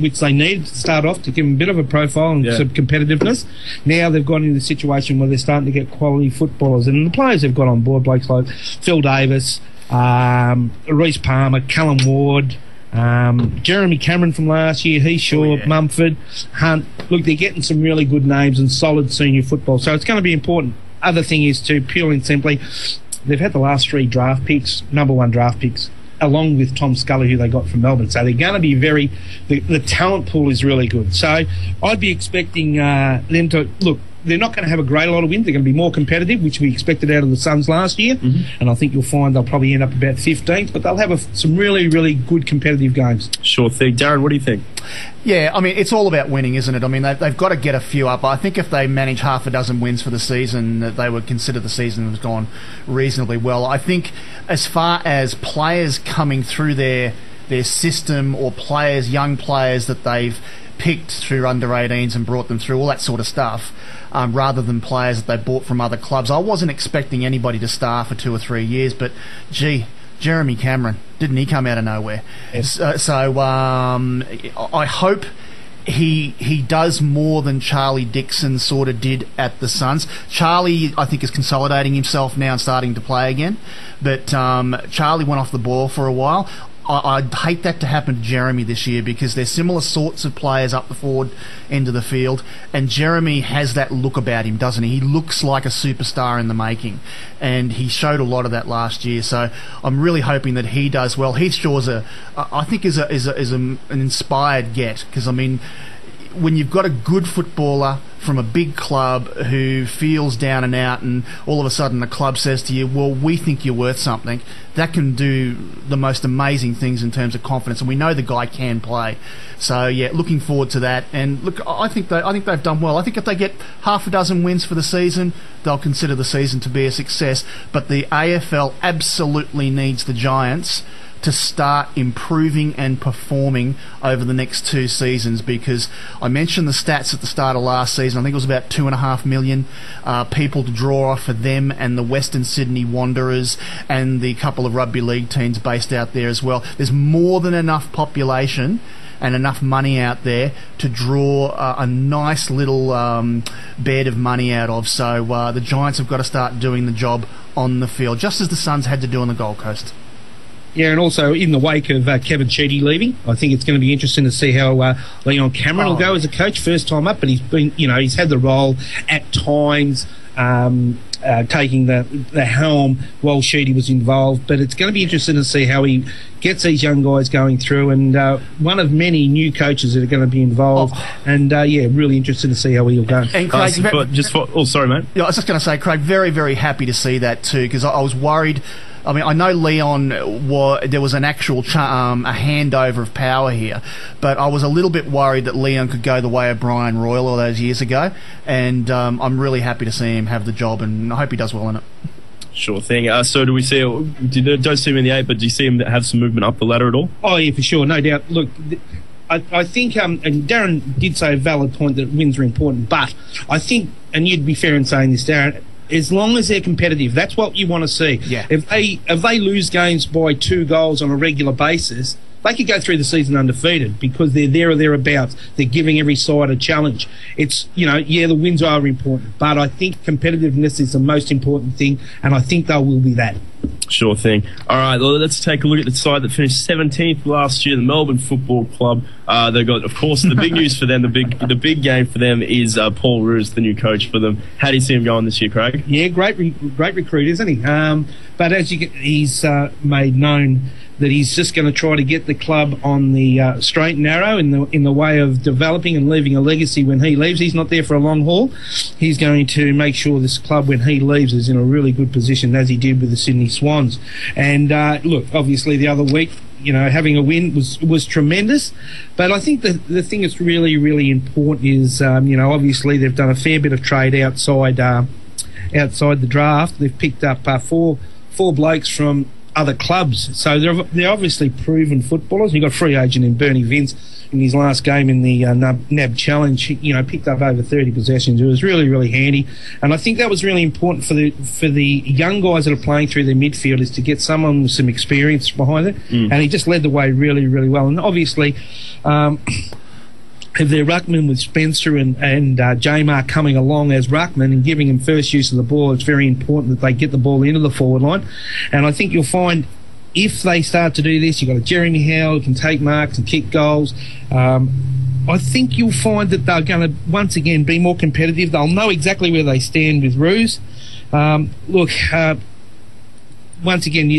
which they needed to start off to give them a bit of a profile and some competitiveness. Now they've gone into the situation where they're starting to get quality footballers, and the players they've got on board, blokes like Phil Davis, Reece Palmer, Callum Ward, Jeremy Cameron from last year, Heath Shaw, Mumford, Hunt. Look, they're getting some really good names and solid senior football, so it's going to be important. Other thing is, too, purely and simply, they've had the last 3 draft picks, number 1 draft picks, along with Tom Scully, who they got from Melbourne. So they're going to be the talent pool is really good. So I'd be expecting them to, look, they're not going to have a great lot of wins. They're going to be more competitive, which we expected out of the Suns last year. Mm-hmm. And I think you'll find they'll probably end up about 15th, but they'll have some really, really good competitive games. Sure thing. Darren, what do you think? Yeah, I mean, it's all about winning, isn't it? I mean, they've got to get a few up. I think if they manage half a dozen wins for the season, that they would consider the season has gone reasonably well. I think as far as players coming through their system, or young players that they've picked through under-18s and brought them through, all that sort of stuff, rather than players that they bought from other clubs. I wasn't expecting anybody to star for 2 or 3 years, but gee, Jeremy Cameron, didn't he come out of nowhere? Yes. So I hope he does more than Charlie Dixon sort of did at the Suns. Charlie, I think, is consolidating himself now and starting to play again, but Charlie went off the ball for a while. I'd hate that to happen to Jeremy this year because they're similar sorts of players up the forward end of the field, and Jeremy has that look about him, doesn't he? He looks like a superstar in the making, and he showed a lot of that last year. So I'm really hoping that he does well. Heath Shaw's I think is an inspired get, because I mean, when you've got a good footballer from a big club who feels down and out, and all of a sudden the club says to you, well, we think you're worth something, that can do the most amazing things in terms of confidence, and we know the guy can play. So yeah, looking forward to that. And look, I think they've done well. I think if they get half a dozen wins for the season, they'll consider the season to be a success. But the AFL absolutely needs the Giants to start improving and performing over the next 2 seasons, because I mentioned the stats at the start of last season. I think it was about 2.5 million people to draw off for them and the Western Sydney Wanderers and the couple of rugby league teams based out there as well. There's more than enough population and enough money out there to draw a nice little bed of money out of. So the Giants have got to start doing the job on the field, just as the Suns had to do on the Gold Coast. Yeah, and also in the wake of Kevin Sheedy leaving, I think it's going to be interesting to see how Leon Cameron will go as a coach, first time up, but he's been, he's had the role at times, taking the helm while Sheedy was involved. But it's going to be interesting to see how he gets these young guys going through, and one of many new coaches that are going to be involved. And really interesting to see how he'll go. And Craig, sorry, mate. Yeah, I was just going to say, Craig, very, very happy to see that too, because I was worried. I mean, I know Leon, there was an actual a handover of power here, but I was a little bit worried that Leon could go the way of Brian Royal all those years ago, and I'm really happy to see him have the job, and I hope he does well in it. Sure thing. So do we see, don't see him in the 8, but do you see him have some movement up the ladder at all? Oh, yeah, for sure, no doubt. Look, I think, and Darren did say a valid point that wins are important, but I think, and you'd be fair in saying this, Darren, as long as they're competitive, that's what you want to see. Yeah. If they lose games by 2 goals on a regular basis, they could go through the season undefeated because they're there or thereabouts. They're giving every side a challenge. It's, the wins are important, but I think competitiveness is the most important thing, and I think they will be that. Sure thing. All right, well, let's take a look at the side that finished 17th last year, the Melbourne Football Club. They've got, of course, the big news for them, the big game for them is Paul Roos, the new coach for them. How do you see him going this year, Craig? Yeah, great recruit, isn't he? But as he's made known that he's just going to try to get the club on the straight and narrow in the way of developing and leaving a legacy when he leaves. He's not there for a long haul. He's going to make sure this club, when he leaves, is in a really good position, as he did with the Sydney Swans. And look, obviously the other week, having a win was tremendous. But I think the thing that's really, really important is, obviously they've done a fair bit of trade outside the draft. They've picked up four blokes from other clubs, so they're obviously proven footballers. You've got a free agent in Bernie Vince in his last game in the NAB Challenge. Picked up over 30 possessions. It was really, really handy, and I think that was really important for the young guys that are playing through their midfield, is to get someone with some experience behind it. And he just led the way really, really well. And obviously, if they're ruckman with Spencer and Jamar coming along as ruckman and giving him first use of the ball, it's very important that they get the ball into the forward line. And I think you'll find, if they start to do this, you've got a Jeremy Howe who can take marks and kick goals. I think you'll find that they're going to once again be more competitive. They'll know exactly where they stand with Roos. Once again,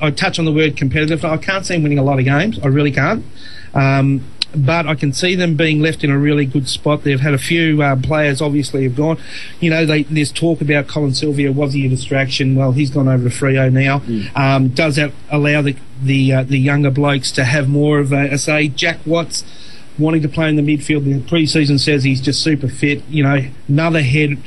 I touch on the word competitive. I can't see them winning a lot of games. I really can't. But I can see them being left in a really good spot. They've had a few players obviously have gone. There's talk about Colin Sylvia. Was he a distraction? Well, he's gone over to Freo now. Does that allow the younger blokes to have more of a say? Jack Watts wanting to play in the midfield. The pre-season says he's just super fit. Another head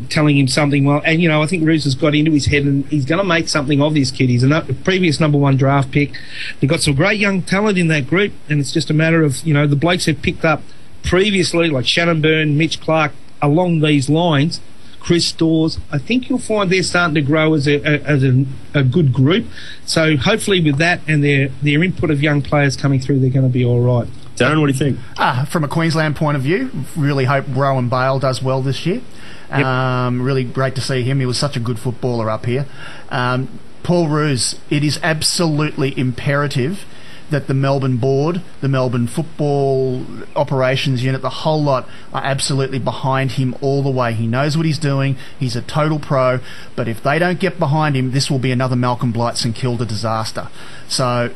telling him something. Well, and I think Roos has got into his head, and he's going to make something of this kid. He's a previous number 1 draft pick. They've got some great young talent in that group, and it's just a matter of the blokes have picked up previously, like Shannon Byrne, Mitch Clark, along these lines. Chris Dawes. I think you'll find they're starting to grow as a good group. So hopefully with that and their input of young players coming through, they're going to be all right. Darren, what do you think? From a Queensland point of view, really hope Rowan Bale does well this year. Really great to see him. He was such a good footballer up here. Paul Roos, it is absolutely imperative that the Melbourne board, the Melbourne football operations unit, the whole lot are absolutely behind him all the way. He knows what he's doing. He's a total pro. But if they don't get behind him, this will be another Malcolm Blight St Kilda disaster. So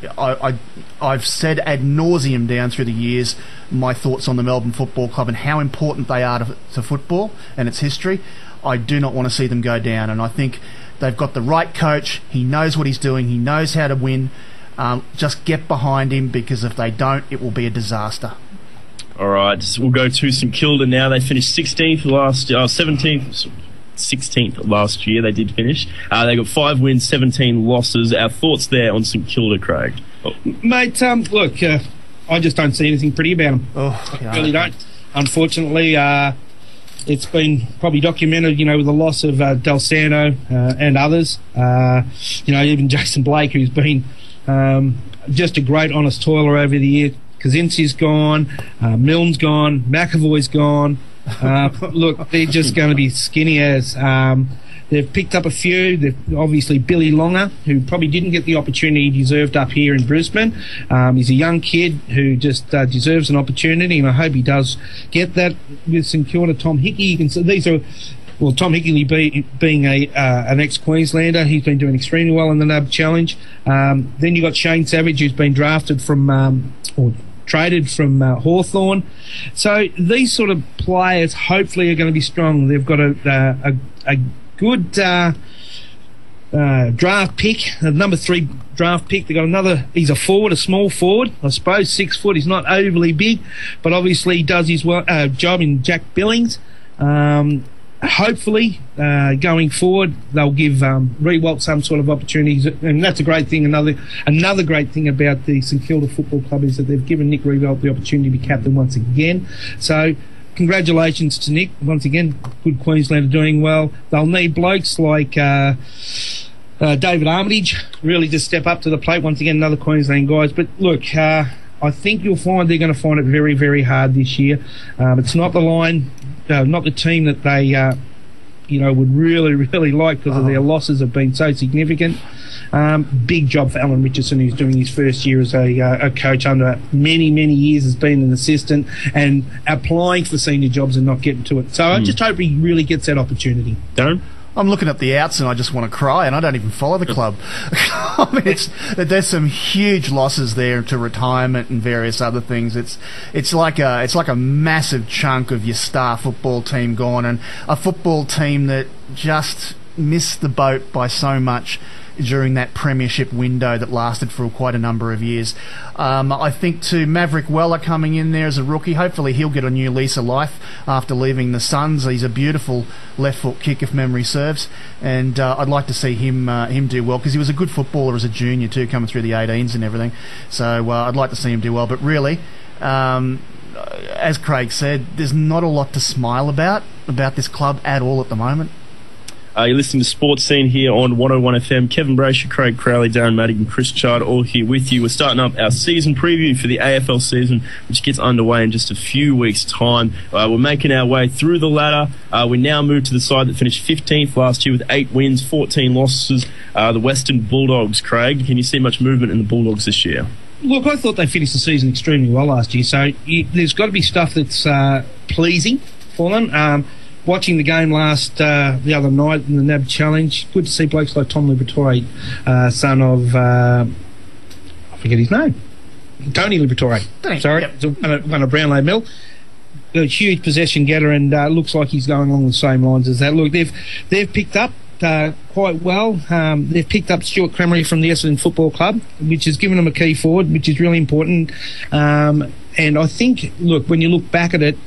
I've said ad nauseum down through the years my thoughts on the Melbourne Football Club and how important they are to football and its history. I do not want to see them go down. And I think they've got the right coach. He knows what he's doing. He knows how to win. Just get behind him, because if they don't, it will be a disaster. All right, so we'll go to St Kilda now. They finished 16th last year. They did finish. They got 5 wins, 17 losses. Our thoughts there on St Kilda, Craig? Mate, look, I just don't see anything pretty about them. I really don't. Unfortunately, it's been probably documented, with the loss of Del Santo and others. Even Jason Blake, who's been just a great honest toiler over the year. Kaczynski's gone, Milne's gone, McAvoy's gone. Look, they're just going to be skinny as. They've picked up a few. Obviously, Billy Longer, who probably didn't get the opportunity he deserved up here in Brisbane. He's a young kid who just deserves an opportunity, and I hope he does get that. With St Kilda, Tom Hickey, you can see these are. Well, Tom Hickey being an ex-Queenslander, he's been doing extremely well in the NAB Challenge. Then you got Shane Savage, who's been drafted from or traded from Hawthorn. So these sort of players hopefully are going to be strong. They've got a good draft pick, a number 3 draft pick. They've got another, he's a forward, a small forward, I suppose, 6 foot. He's not overly big, but obviously he does his job in Jack Billings. Hopefully, going forward, they'll give Rewalt some sort of opportunities, and that's a great thing. Another great thing about the St Kilda Football Club is that they've given Nick Rewalt the opportunity to be captain once again. So, congratulations to Nick once again. Good Queenslander doing well. They'll need blokes like David Armitage really to step up to the plate once again. Another Queensland guys, but look. I think you'll find they're going to find it very, very hard this year. It's not the line, not the team that they, would really, really like, because of their losses have been so significant. Big job for Alan Richardson, who's doing his first year as a coach under many, many years, has been an assistant and applying for senior jobs and not getting to it. So I just hope he really gets that opportunity. Darren? I'm looking at the outs and I just want to cry, and I don't even follow the club. I mean, there's some huge losses there to retirement and various other things. It's like a massive chunk of your star football team gone, and a football team that just missed the boat by so much during that premiership window that lasted for quite a number of years. I think too, Maverick Weller coming in there as a rookie, hopefully he'll get a new lease of life after leaving the Suns. He's a beautiful left foot kick, if memory serves, and I'd like to see him do well, because he was a good footballer as a junior too, coming through the 18s and everything. So I'd like to see him do well, but really, as Craig said, there's not a lot to smile about this club at all at the moment. You're listening to SportzScene here on 101 FM. Kevin Braysher, Craig Crowley, Darren Madigan, Chris Chard, all here with you. We're starting up our season preview for the AFL season, which gets underway in just a few weeks' time. We're making our way through the ladder. We now move to the side that finished 15th last year with 8 wins, 14 losses, the Western Bulldogs. Craig, can you see much movement in the Bulldogs this year? Look, I thought they finished the season extremely well last year, so there's got to be stuff that's pleasing for them. Watching the game the other night in the NAB Challenge, good to see blokes like Tom Liberatore, son of, I forget his name, Tony Liberatore. Sorry, one of Brownlow Mill. A huge possession getter, and looks like he's going along the same lines as that. Look, they've picked up quite well. They've picked up Stuart Cremery from the Essendon Football Club, which has given them a key forward, which is really important. And I think, look, when you look back at it,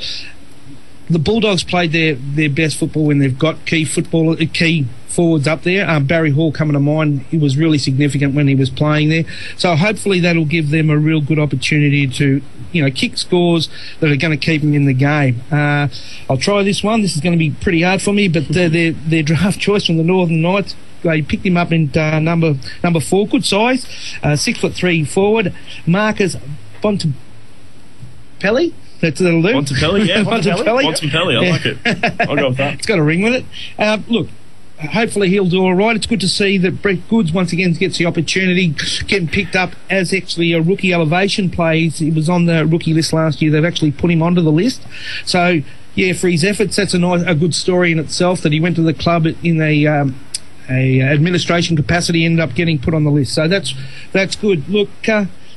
the Bulldogs played their best football when they've got key forwards up there. Barry Hall coming to mind, he was really significant when he was playing there. So hopefully that'll give them a real good opportunity to, kick scores that are going to keep them in the game. I'll try this one. This is going to be pretty hard for me, but their draft choice from the Northern Knights, they picked him up in number 4, good size, 6'3" forward, Marcus Montepelli. That'll do. Montepelli, yeah. Montepelli, I like it. I'll go with that. It's got a ring with it. Look, hopefully he'll do all right. It's good to see that Brett Goods once again gets the opportunity, getting picked up as actually a rookie elevation play. He was on the rookie list last year. They've actually put him onto the list. So, yeah, for his efforts, that's a good story in itself, that he went to the club in a administration capacity, ended up getting put on the list. So that's good. Look,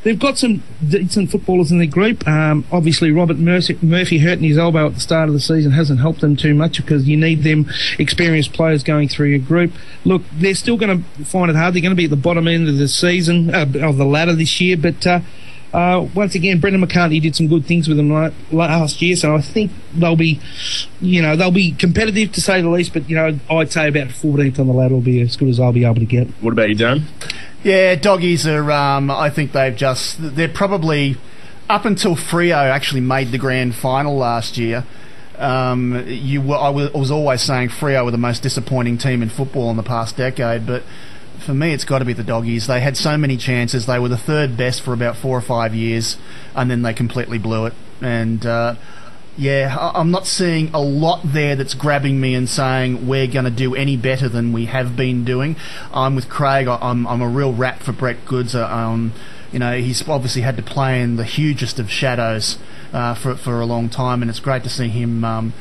they've got some decent footballers in their group. Obviously, Robert Murphy hurting his elbow at the start of the season hasn't helped them too much, because you need them experienced players going through your group. Look, they're still going to find it hard. They're going to be at the bottom end of the season, of the ladder this year, but once again, Brendan McCarthy did some good things with them last year, so I think they'll be competitive, to say the least, but, I'd say about 14th on the ladder will be as good as I'll be able to get. What about you, Darren? Yeah, Doggies are, I think they're probably, up until Freo actually made the grand final last year, I was always saying Freo were the most disappointing team in football in the past decade, but for me, it's got to be the Doggies. They had so many chances. They were the third best for about 4 or 5 years, and then they completely blew it. And I'm not seeing a lot there that's grabbing me and saying we're going to do any better than we have been doing. I'm with Craig. I'm a real rap for Brett Goods. He's obviously had to play in the hugest of shadows for a long time, and it's great to see him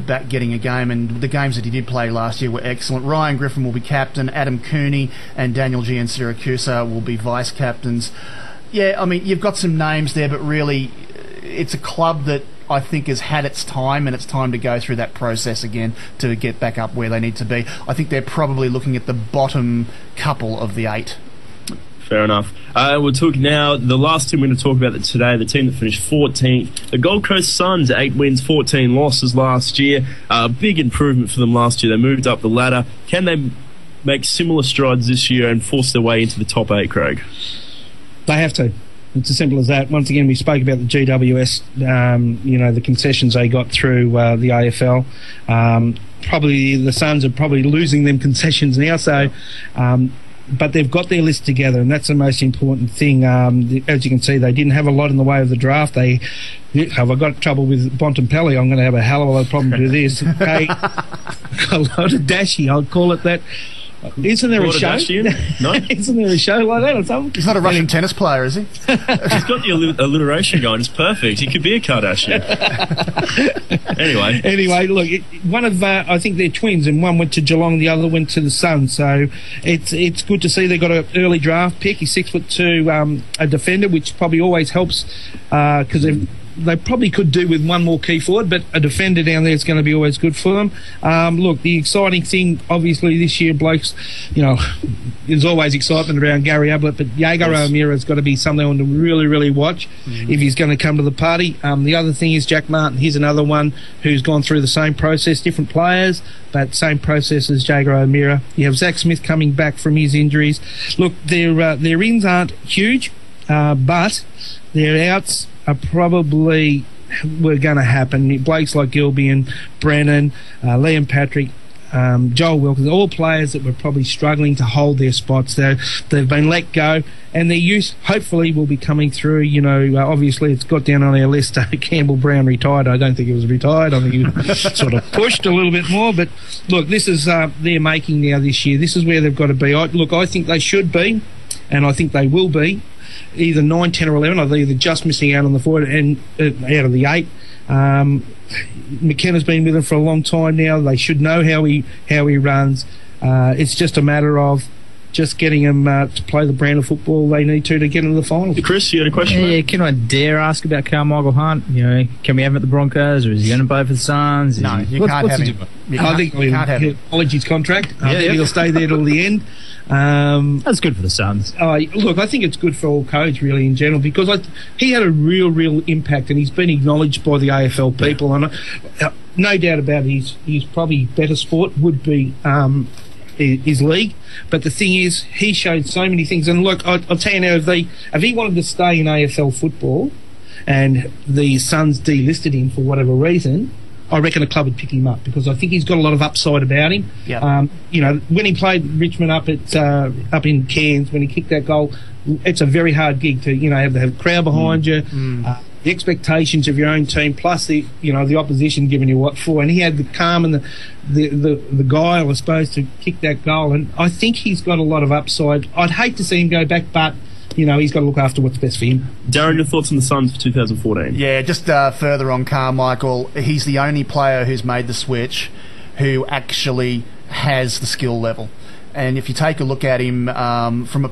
back getting a game, and the games that he did play last year were excellent. Ryan Griffin will be captain, Adam Cooney and Daniel Giansiracusa will be vice captains. Yeah, I mean, you've got some names there, but really it's a club that I think has had its time, and it's time to go through that process again to get back up where they need to be. I think they're probably looking at the bottom couple of the 8. Fair enough. We'll talk now. The last team we're going to talk about today, the team that finished 14th, the Gold Coast Suns, 8 wins, 14 losses last year. Big improvement for them last year. They moved up the ladder. Can they make similar strides this year and force their way into the top 8, Craig? They have to. It's as simple as that. Once again, we spoke about the GWS, the concessions they got through the AFL. Probably the Suns are probably losing them concessions now, so... but they've got their list together, and that's the most important thing. As you can see, they didn't have a lot in the way of the draft. Have I got trouble with Bontempelli? I'm going to have a hell of a lot of problem with this. Okay. A lot of dashy, I'll call it that. Isn't there a show? No? Isn't there a show like that or something? He's not a Russian tennis player, is he? He's got the alliteration going. It's perfect. He could be a Kardashian. Anyway, look, one of I think they're twins, and one went to Geelong, the other went to the Suns. So it's good to see they got an early draft pick. He's 6'2", a defender, which probably always helps because they probably could do with one more key forward, but a defender down there is going to be always good for them. Look, the exciting thing, obviously, this year, blokes, there's always excitement around Gary Ablett, but Jaeger O'Meara's got to be someone to really, really watch if he's going to come to the party. The other thing is Jack Martin. He's another one who's gone through the same process, different players, but same process as Jaeger O'Meara. You have Zach Smith coming back from his injuries. Look, their ins aren't huge, but their outs are probably were going to happen. Blokes like Gilby and Brennan, Liam Patrick, Joel Wilkins, all players that were probably struggling to hold their spots. They've been let go, and their use hopefully will be coming through. Obviously it's got down on our list. Campbell Brown retired. I don't think he was retired. I think he was sort of pushed a little bit more. But look, this is their making now this year. This is where they've got to be. I think they should be, and I think they will be. Either 9, 10 or 11. They're either just missing out on the forward and out of the 8. McKenna's been with them for a long time now. They should know how he runs. It's just a matter of just getting him to play the brand of football they need to get into the finals. Chris, you had a question? Yeah, can I dare ask about Carmichael Hunt? Can we have him at the Broncos, or is he going to play for the Suns? No, you can't have him. I think he'll acknowledge his contract. I think he'll stay there till the end. That's good for the Suns. Look, I think it's good for all codes really in general, because he had a real impact, and he's been acknowledged by the AFL people, and no doubt about it, he's probably better sport would be his league. But the thing is, he showed so many things, and look, I'll tell you now, if he wanted to stay in AFL football and the Suns delisted him for whatever reason, I reckon a club would pick him up, because I think he's got a lot of upside about him. Yeah. When he played Richmond up in Cairns, when he kicked that goal, it's a very hard gig to have the crowd behind you. the expectations of your own team, plus the opposition giving you what for, and he had the calm and the guile, I suppose, to kick that goal. And I think he's got a lot of upside. I'd hate to see him go back, but he's got to look after what's best for him. Darren, your thoughts on the Suns for 2014? Yeah, just further on Carmichael, he's the only player who's made the switch who actually has the skill level. And if you take a look at him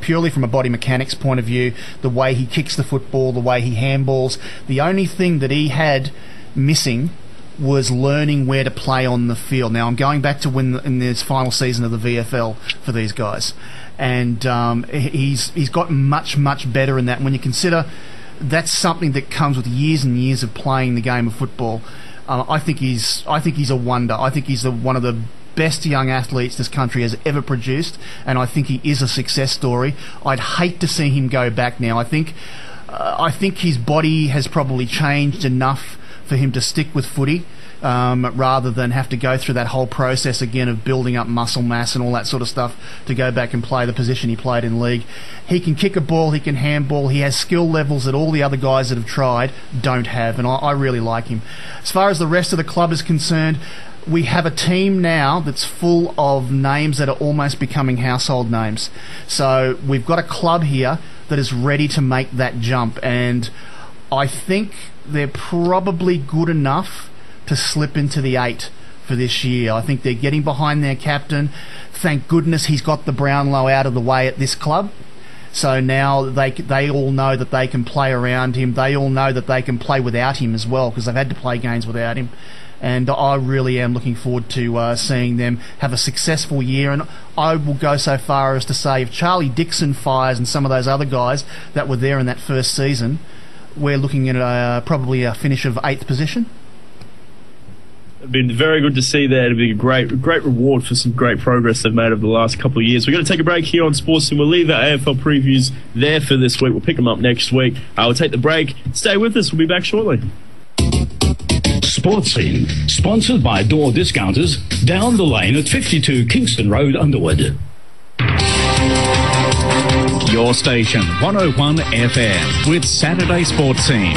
purely from a body mechanics point of view, the way he kicks the football, the way he handballs, the only thing that he had missing was learning where to play on the field. Now, I'm going back to when in this final season of the VFL for these guys. And he's gotten much, much better in that. And when you consider that's something that comes with years and years of playing the game of football, I think he's a wonder. I think he's one of the best young athletes this country has ever produced, and I think he is a success story. I'd hate to see him go back now. I think his body has probably changed enough for him to stick with footy, rather than have to go through that whole process again of building up muscle mass and all that sort of stuff to go back and play the position he played in league. He can kick a ball, he can handball, he has skill levels that all the other guys that have tried don't have, and I really like him. As far as the rest of the club is concerned, we have a team now that's full of names that are almost becoming household names. So we've got a club here that is ready to make that jump, and I think they're probably good enough to slip into the 8 for this year. I think they're getting behind their captain. Thank goodness he's got the Brownlow out of the way at this club. So now they all know that they can play around him. They all know that they can play without him as well, because they've had to play games without him. And I really am looking forward to seeing them have a successful year. And I will go so far as to say if Charlie Dixon fires and some of those other guys that were there in that first season, we're looking at probably a finish of 8th position. It's been very good to see that. It'll be a great reward for some great progress they've made over the last couple of years. We're going to take a break here on SportzScene. We'll leave our AFL previews there for this week. We'll pick them up next week. We'll take the break. Stay with us. We'll be back shortly. SportzScene, sponsored by Door Discounters, down the lane at 52 Kingston Road, Underwood. Your station, 101 FM, with Saturday Sports Scene.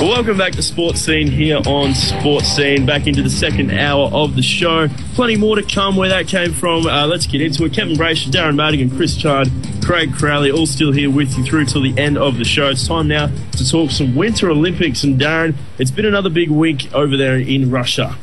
Welcome back to Sports Scene here on Sports Scene. Back into the second hour of the show. Plenty more to come where that came from. Let's get into it. Kevin Braysher, Darren Madigan, Chris Chard, Craig Crowley, all still here with you through till the end of the show. It's time now to talk some Winter Olympics. And Darren, it's been another big week over there in Russia.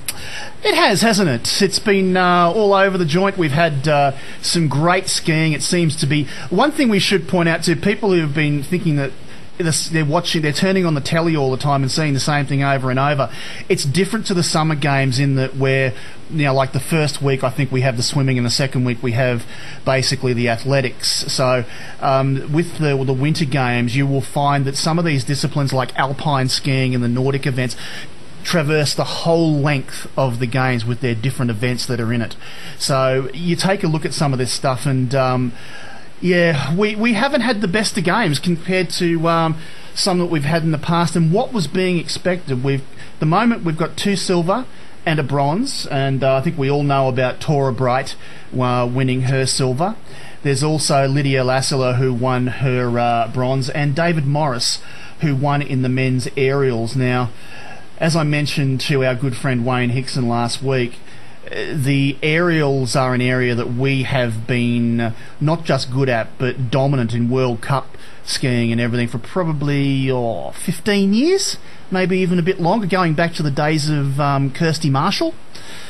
It has, hasn't it? It's been all over the joint. We've had some great skiing. It seems to be. One thing we should point out to people who have been thinking that they're turning on the telly all the time and seeing the same thing over and over. It's different to the summer games in that where, like the first week I think we have the swimming and the second week we have basically the athletics. So with the winter games you will find that some of these disciplines like alpine skiing and the Nordic events traverse the whole length of the games with their different events that are in it. So you take a look at some of this stuff and yeah, we haven't had the best of games compared to some that we've had in the past and what was being expected. The moment we've got 2 silver and a bronze, and I think we all know about Tora Bright winning her silver. There's also Lydia Lassila who won her bronze, and David Morris who won in the men's aerials. Now, as I mentioned to our good friend Wayne Hickson last week, the aerials are an area that we have been not just good at but dominant in World Cup skiing and everything for probably 15 years, maybe even a bit longer, going back to the days of Kirsty Marshall,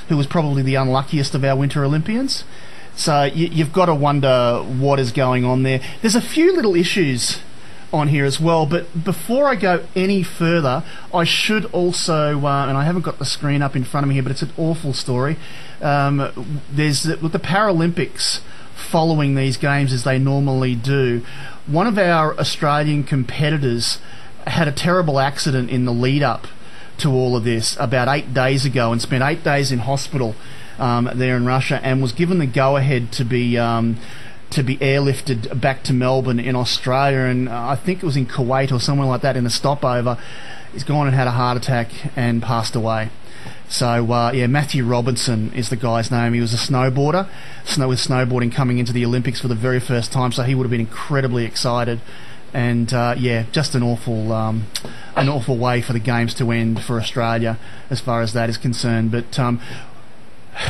who was probably the unluckiest of our Winter Olympians. So you've got to wonder what is going on there. There's a few little issues on here as well, but before I go any further, I should also, and I haven't got the screen up in front of me here, but it's an awful story. There's with the Paralympics following these games as they normally do, one of our Australian competitors had a terrible accident in the lead up to all of this about 8 days ago and spent 8 days in hospital there in Russia and was given the go ahead to be to be airlifted back to Melbourne in Australia, and I think it was in Kuwait or somewhere like that in a stopover. He's gone and had a heart attack and passed away. So, Matthew Robinson is the guy's name. He was a snowboarder, with snowboarding coming into the Olympics for the very first time, so he would have been incredibly excited. And, just an awful way for the Games to end for Australia as far as that is concerned. But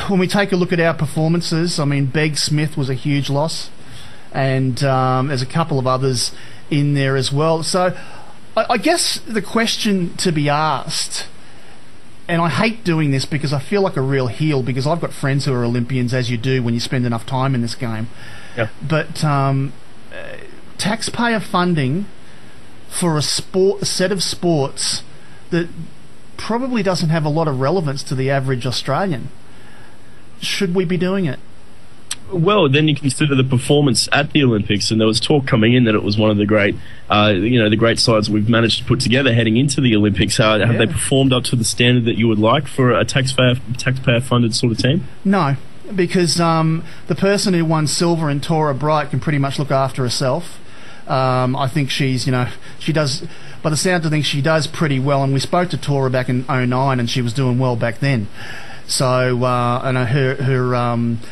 when we take a look at our performances, I mean, Begg Smith was a huge loss, and there's a couple of others in there as well. So I guess the question to be asked, and I hate doing this because I feel like a real heel, because I've got friends who are Olympians, as you do when you spend enough time in this game. Yep. But taxpayer funding for a set of sports that probably doesn't have a lot of relevance to the average Australian. Should we be doing it? Well, then you consider the performance at the Olympics, and there was talk coming in that it was one of the great, the great sides we've managed to put together heading into the Olympics. Have they performed up to the standard that you would like for a taxpayer-funded sort of team? No, because the person who won silver in Tora Bright can pretty much look after herself. I think she does, by the sound of things, she does pretty well, and we spoke to Tora back in 2009, and she was doing well back then. So, and her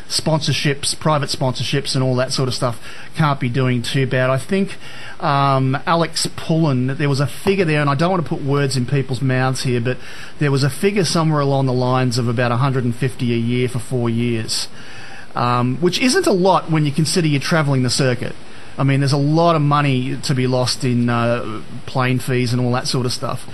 sponsorships, private sponsorships and all that sort of stuff can't be doing too bad. I think Alex Pullen, there was a figure there, and I don't want to put words in people's mouths here, but there was a figure somewhere along the lines of about 150 a year for 4 years, which isn't a lot when you consider you're travelling the circuit. I mean, there's a lot of money to be lost in plane fees and all that sort of stuff.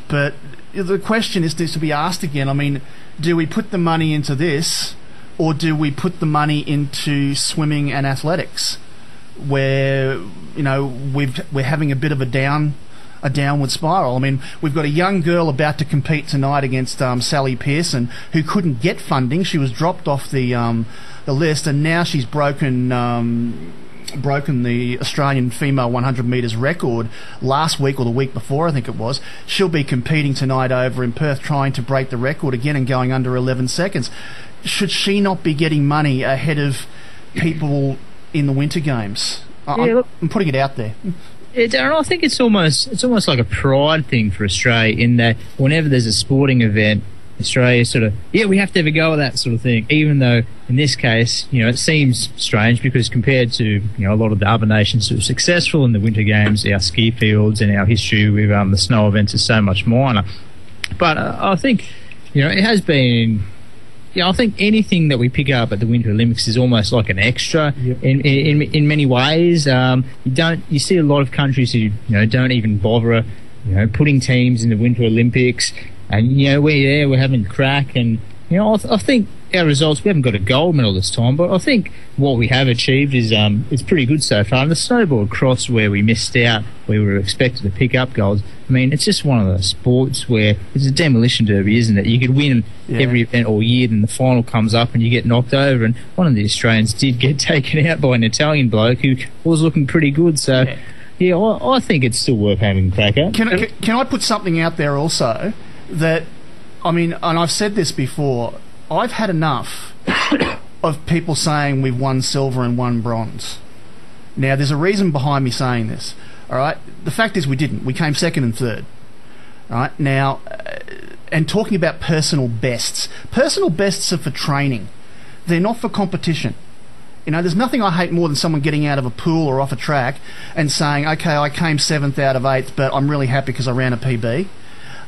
But the question is to be asked again. I mean, do we put the money into this, or do we put the money into swimming and athletics, where we're having a bit of a downward spiral? I mean, we've got a young girl about to compete tonight against Sally Pearson, who couldn't get funding. She was dropped off the list, and now she's broken the Australian female 100 metres record last week or the week before, I think it was. She'll be competing tonight over in Perth, trying to break the record again and going under 11 seconds. Should she not be getting money ahead of people in the Winter Games? I'm putting it out there. Yeah, Darren, I think it's almost like a pride thing for Australia, in that whenever there's a sporting event, Australia sort of, we have to have a go at that sort of thing, even though in this case, it seems strange, because compared to, a lot of the other nations who are successful in the Winter Games, our ski fields and our history with the snow events is so much minor. But I think, it has been, I think anything that we pick up at the Winter Olympics is almost like an extra. Yep. in many ways. You see a lot of countries who, don't even bother, putting teams in the Winter Olympics. And, we're having a crack. And, I think our results, we haven't got a gold medal this time, but I think what we have achieved is it's pretty good so far. And the snowboard cross, where we missed out, where we were expected to pick up golds, I mean, it's just one of those sports where it's a demolition derby, isn't it? You could win every event all year, then the final comes up and you get knocked over. And one of the Australians did get taken out by an Italian bloke who was looking pretty good. So, I think it's still worth having a crack at. Can I put something out there also? That, I mean, and I've said this before, I've had enough of people saying we've won silver and won bronze. Now, there's a reason behind me saying this, all right? The fact is we didn't. We came second and third, all right? Now, and talking about personal bests. Personal bests are for training. They're not for competition. There's nothing I hate more than someone getting out of a pool or off a track and saying, okay, I came 7th out of 8th, but I'm really happy because I ran a PB.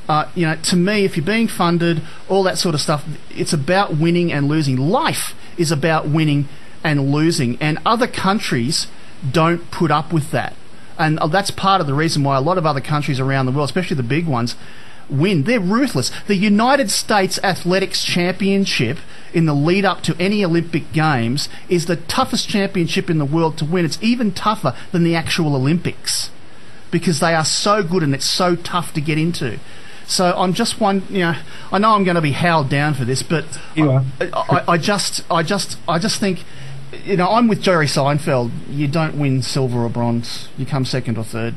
To me, if you're being funded, all that sort of stuff, it's about winning and losing. Life is about winning and losing, and other countries don't put up with that. And that's part of the reason why a lot of other countries around the world, especially the big ones, win. They're ruthless. The United States Athletics Championship in the lead up to any Olympic Games is the toughest championship in the world to win. It's even tougher than the actual Olympics, because they are so good and it's so tough to get into. So I'm just one, I know I'm going to be howled down for this, but I just think, I'm with Jerry Seinfeld. You don't win silver or bronze. You come second or third.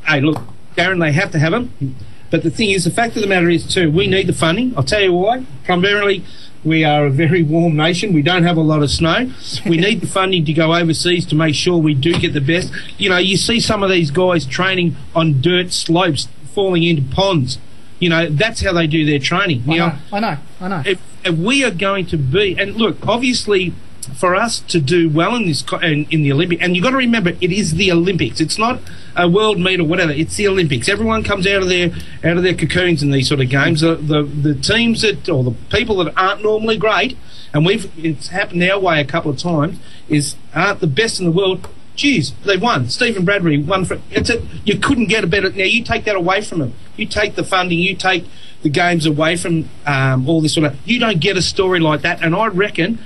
Hey, look, Darren, they have to have them. But the thing is, the fact of the matter is, too, we need the funding. I'll tell you why. Primarily, We are a very warm nation. We don't have a lot of snow. We need the funding to go overseas to make sure we do get the best. You know, you see some of these guys training on dirt slopes, falling into ponds. You know, that's how they do their training. I know. If we are going to be, and look, obviously, for us to do well in this in the Olympics, and you've got to remember, it is the Olympics. It's not a world meet or whatever. It's the Olympics. Everyone comes out of their cocoons in these sort of games. The teams that, or the people that aren't normally great, and it's happened our way a couple of times, aren't the best in the world. Geez, they've won. Stephen Bradbury won for you couldn't get a better. Now you take that away from them. You take the funding. You take the games away from all this sort of. You don't get a story like that. And I reckon.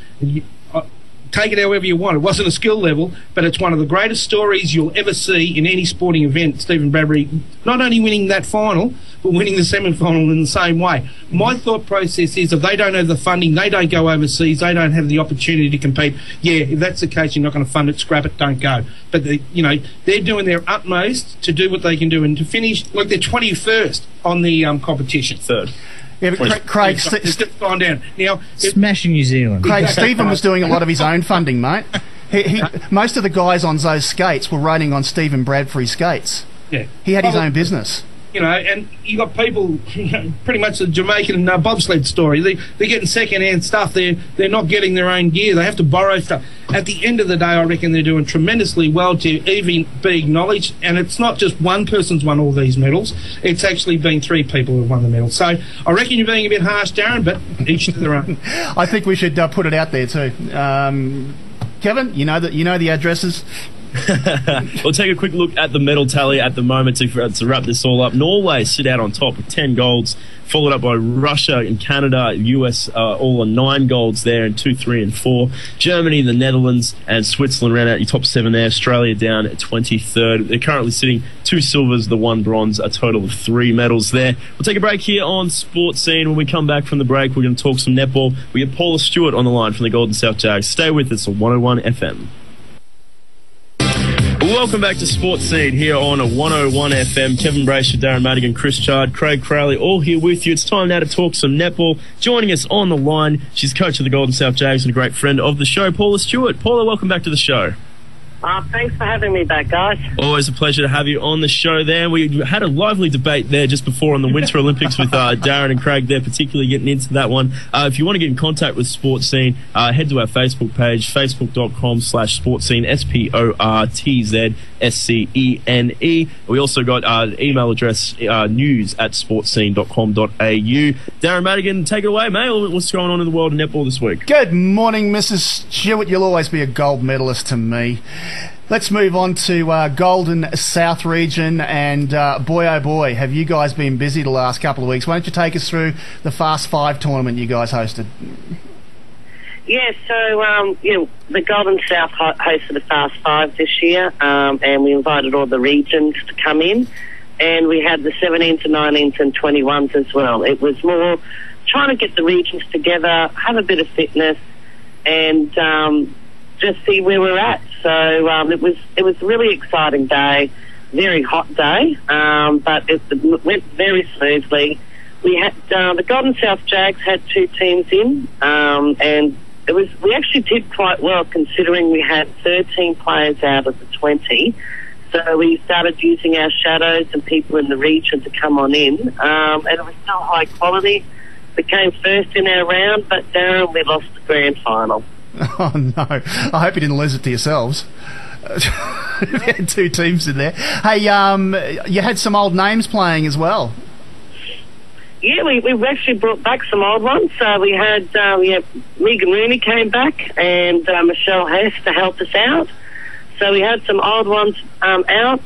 Take it however you want. It wasn't a skill level, but it's one of the greatest stories you'll ever see in any sporting event. Stephen Bradbury not only winning that final, but winning the semi-final in the same way. My thought process is if they don't have the funding, they don't go overseas, they don't have the opportunity to compete. Yeah, if that's the case, you're not going to fund it, scrap it, don't go. But they're doing their utmost to do what they can do and to finish like they're 21st on the competition. Third. Yeah, but Craig, gone down now. Smashing New Zealand. Craig, Stephen was doing a lot of his own funding, mate. Most of the guys on those skates were riding on Stephen Bradbury's skates. Yeah, he had his own business. You know, and you got people, pretty much the Jamaican bobsled story. They're getting second-hand stuff. They're not getting their own gear. They have to borrow stuff. At the end of the day, I reckon they're doing tremendously well to even be acknowledged. And it's not just one person's won all these medals. It's actually been 3 people who have won the medal. So I reckon you're being a bit harsh, Darren, but each to their own. I think we should put it out there too. Kevin, you know the addresses. We'll take a quick look at the medal tally at the moment to wrap this all up. Norway sit out on top with 10 golds, followed up by Russia and Canada, US all on 9 golds there in 2, 3 and 4. Germany, the Netherlands and Switzerland ran out your top 7 there. Australia down at 23rd. They're currently sitting 2 silvers, the 1 bronze, a total of 3 medals there. We'll take a break here on Sports Scene. When we come back from the break, we're going to talk some netball. We get Paula Stewart on the line from the Golden South Jags. Stay with us on 101 FM. Welcome back to Sports Scene here on 101 FM. Kevin Braysher, Darren Madigan, Chris Chard, Craig Crowley, all here with you. It's time now to talk some netball. Joining us on the line, she's coach of the Golden South Jags and a great friend of the show, Paula Stewart. Paula, welcome back to the show. Thanks for having me back, guys. Always a pleasure to have you on the show there. We had a lively debate there just before on the Winter Olympics with Darren and Craig there, particularly getting into that one. If you want to get in contact with Sports Scene, head to our Facebook page, facebook.com/sportscene, SportsScene. We also got email address news@sportscene.com.au. Darren Madigan, take it away, mate. What's going on in the world of netball this week? Good morning, Mrs. Stewart. You'll always be a gold medalist to me. Let's move on to Golden South region, and boy oh boy, have you guys been busy the last couple of weeks. Why don't you take us through the Fast 5 tournament you guys hosted? Yeah, so the Golden South hosted the Fast 5 this year, and we invited all the regions to come in, and we had the 17s and 19s and 21s as well. It was more trying to get the regions together, have a bit of fitness, and just see where we're at. So it was a really exciting day, very hot day, but it went very smoothly. We had the Golden South Jags had 2 teams in, and we actually did quite well considering we had 13 players out of the 20. So we started using our shadows and people in the region to come on in, and it was still high quality. We came first in our round, but Darren, we lost the grand final. Oh no, I hope you didn't lose it to yourselves. You had 2 teams in there. Hey, you had some old names playing as well. Yeah, we actually brought back some old ones. We had Megan Rooney came back, and Michelle Hess to help us out. So we had some old ones out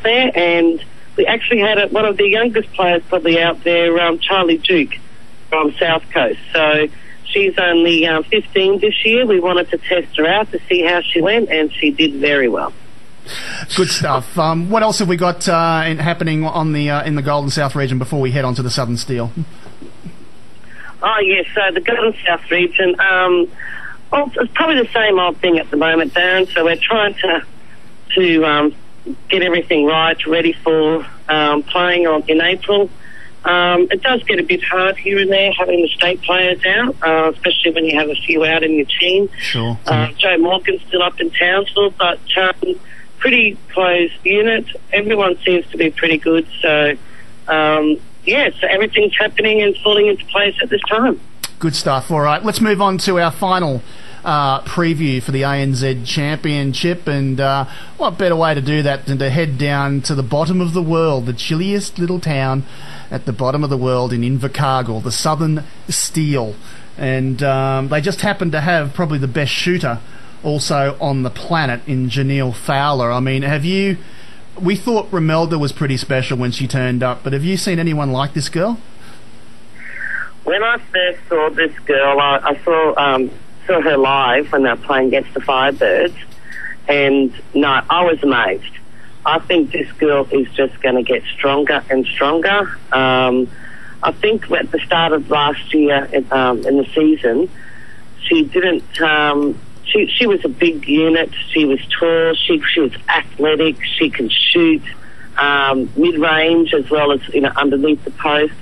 there, and we actually had one of the youngest players probably out there, Charlie Duke from South Coast. So she's only 15 this year. We wanted to test her out to see how she went, and she did very well. Good stuff. What else have we got happening on the in the Golden South region before we head on to the Southern Steel? Oh, yes. So the Golden South region, it's probably the same old thing at the moment, Darren. So we're trying to get everything right, ready for playing in April. It does get a bit hard here and there having the state players out, especially when you have a few out in your team. Sure. Joe Morgan's still up in Townsville, but pretty closed unit. Everyone seems to be pretty good. So, so everything's happening and falling into place at this time. Good stuff. All right, let's move on to our final preview for the ANZ Championship, and what better way to do that than to head down to the bottom of the world, the chilliest little town at the bottom of the world in Invercargill, the Southern Steel, and they just happen to have probably the best shooter also on the planet in Janelle Fowler. I mean, we thought Romelda was pretty special when she turned up, but have you seen anyone like this girl? When I first saw this girl, I saw her live when they were playing against the Firebirds, and no, I was amazed. I think this girl is just going to get stronger and stronger. I think at the start of last year in the season, she didn't. She was a big unit. She was tall. She was athletic. She can shoot mid-range as well as underneath the post.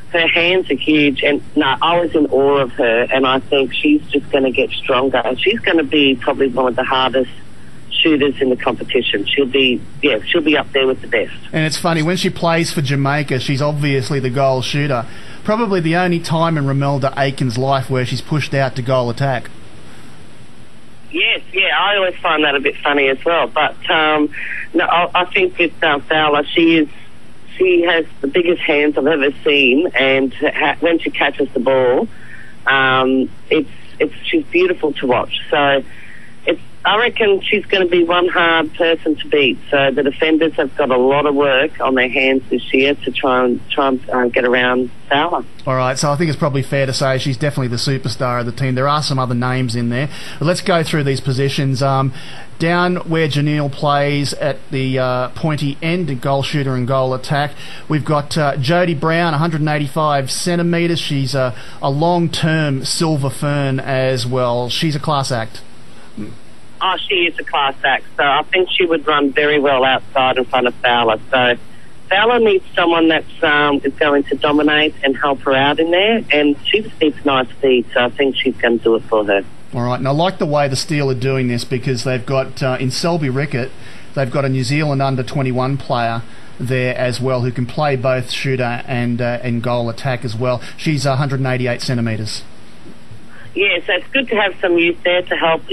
Her hands are huge, and I was in awe of her, and I think she's just going to get stronger. She's going to be probably one of the hardest shooters in the competition. She'll be up there with the best. And it's funny, when she plays for Jamaica, she's obviously the goal shooter. Probably the only time in Romelda Aiken's life where she's pushed out to goal attack. Yes, I always find that a bit funny as well. But I think with Fowler, she has the biggest hands I've ever seen, and when she catches the ball, she's beautiful to watch. So I reckon she's going to be one hard person to beat. So the defenders have got a lot of work on their hands this year to try and get around Fowler. All right, so I think it's probably fair to say she's definitely the superstar of the team. There are some other names in there. But let's go through these positions. Down where Janelle plays at the pointy end, goal shooter and goal attack, we've got Jodie Brown, 185 centimetres. She's a long-term silver fern as well. She's a class act. Oh, she is a class act, so I think she would run very well outside in front of Fowler. So Fowler needs someone that's is going to dominate and help her out in there, and she just needs nice speed, so I think she's going to do it for her. All right, and I like the way the Steel are doing this, because they've got, in Selby Rickett, they've got a New Zealand under-21 player there as well who can play both shooter and goal attack as well. She's 188 centimetres. Yeah, so it's good to have some youth there to help,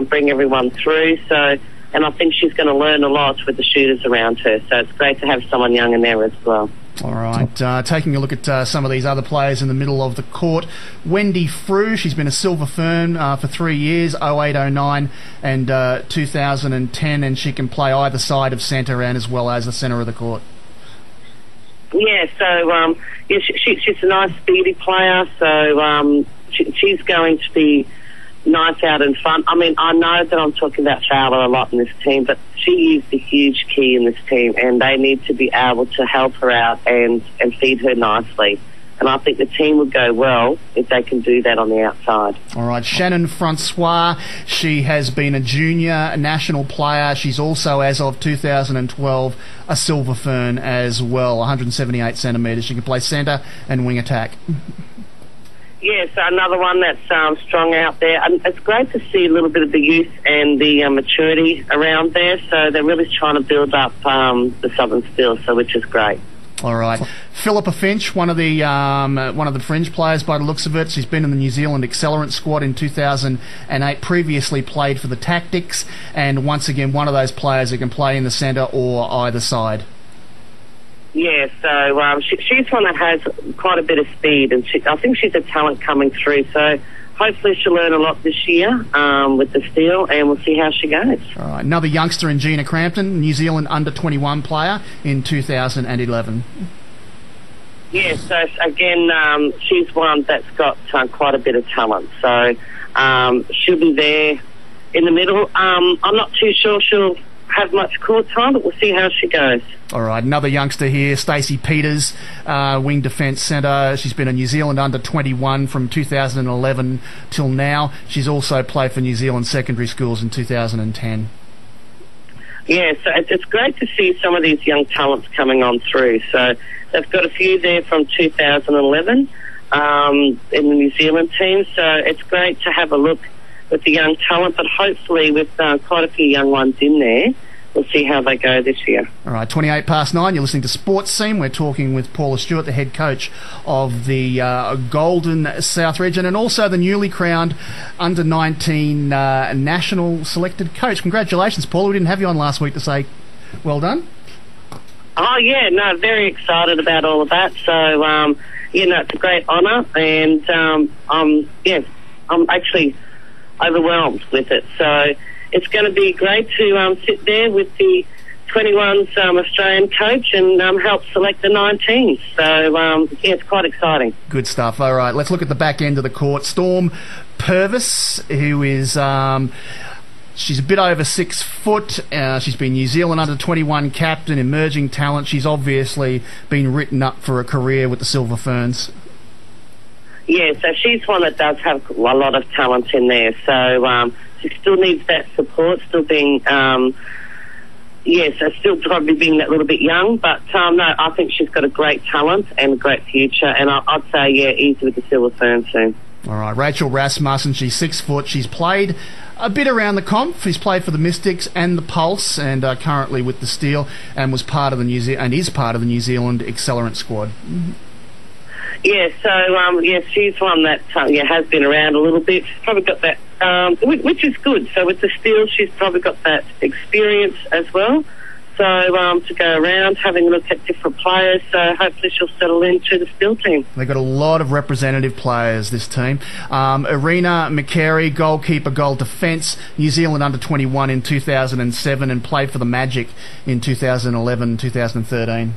bring everyone through. So, and I think she's going to learn a lot with the shooters around her. So it's great to have someone young in there as well. All right, taking a look at some of these other players in the middle of the court. Wendy Frew, she's been a silver fern for 3 years, 08-09 and 2010, and she can play either side of centre and as well as the centre of the court. Yeah, so she's a nice speedy player, so she's going to be nice out in front. I mean, I know that I'm talking about Fowler a lot in this team, but she is the huge key in this team, and they need to be able to help her out and feed her nicely. And I think the team would go well if they can do that on the outside. All right, Shannon Francois, she has been a junior national player. She's also, as of 2012, a silver fern as well, 178 centimetres. She can play centre and wing attack. Yes, another one that's strong out there. And it's great to see a little bit of the youth and the maturity around there. So they're really trying to build up the Southern Steel, which is great. All right, Philippa Finch, one of the fringe players by the looks of it. She's been in the New Zealand Accelerant squad in 2008. Previously played for the Tactics, and once again one of those players who can play in the centre or either side. Yeah, so she's one that has quite a bit of speed, and I think she's a talent coming through. So hopefully she'll learn a lot this year with the Steel, and we'll see how she goes. All right, another youngster in Gina Crampton, New Zealand under-21 player in 2011. Yeah, so again, she's one that's got quite a bit of talent. So she'll be there in the middle. I'm not too sure she'll have much court time, but we'll see how she goes. All right, another youngster here, Stacey Peters, wing defence centre. She's been a New Zealand under-21 from 2011 till now. She's also played for New Zealand secondary schools in 2010. Yeah, so it's great to see some of these young talents coming on through. So they've got a few there from 2011 in the New Zealand team, so it's great to have a look with the young talent, but hopefully with quite a few young ones in there, we'll see how they go this year. All right, 9, you're listening to Sports Scene. We're talking with Paula Stewart, the head coach of the Golden South region, and also the newly crowned under-19 national selected coach. Congratulations, Paula. We didn't have you on last week to say well done. Oh, yeah, no, very excited about all of that. So, it's a great honour, and I'm actually overwhelmed with it. So it's going to be great to sit there with the 21's Australian coach and help select the 19s. So, it's quite exciting. Good stuff. All right, let's look at the back end of the court. Storm Purvis, who is... she's a bit over 6 foot. She's been New Zealand under-21 captain, emerging talent. She's obviously been written up for a career with the Silver Ferns. Yeah, so she's one that does have a lot of talent in there. So she still needs that support, still being, so still probably being that little bit young. But, no, I think she's got a great talent and a great future. And I'd say, easy with the Silver Ferns soon. All right, Rachel Rasmussen, she's 6 foot. She's played a bit around the comp. She's played for the Mystics and the Pulse, and currently with the Steel, and was part of the is part of the New Zealand Accelerant squad. Mm-hmm. Yeah, so she's one that has been around a little bit. She's probably got that, which is good. So with the Steel, she's probably got that experience as well. So to go around, having a look at different players, so hopefully she'll settle into the Steel team. They've got a lot of representative players, this team. Irina McCary, goalkeeper, goal defence, New Zealand under-21 in 2007 and played for the Magic in 2011, 2013.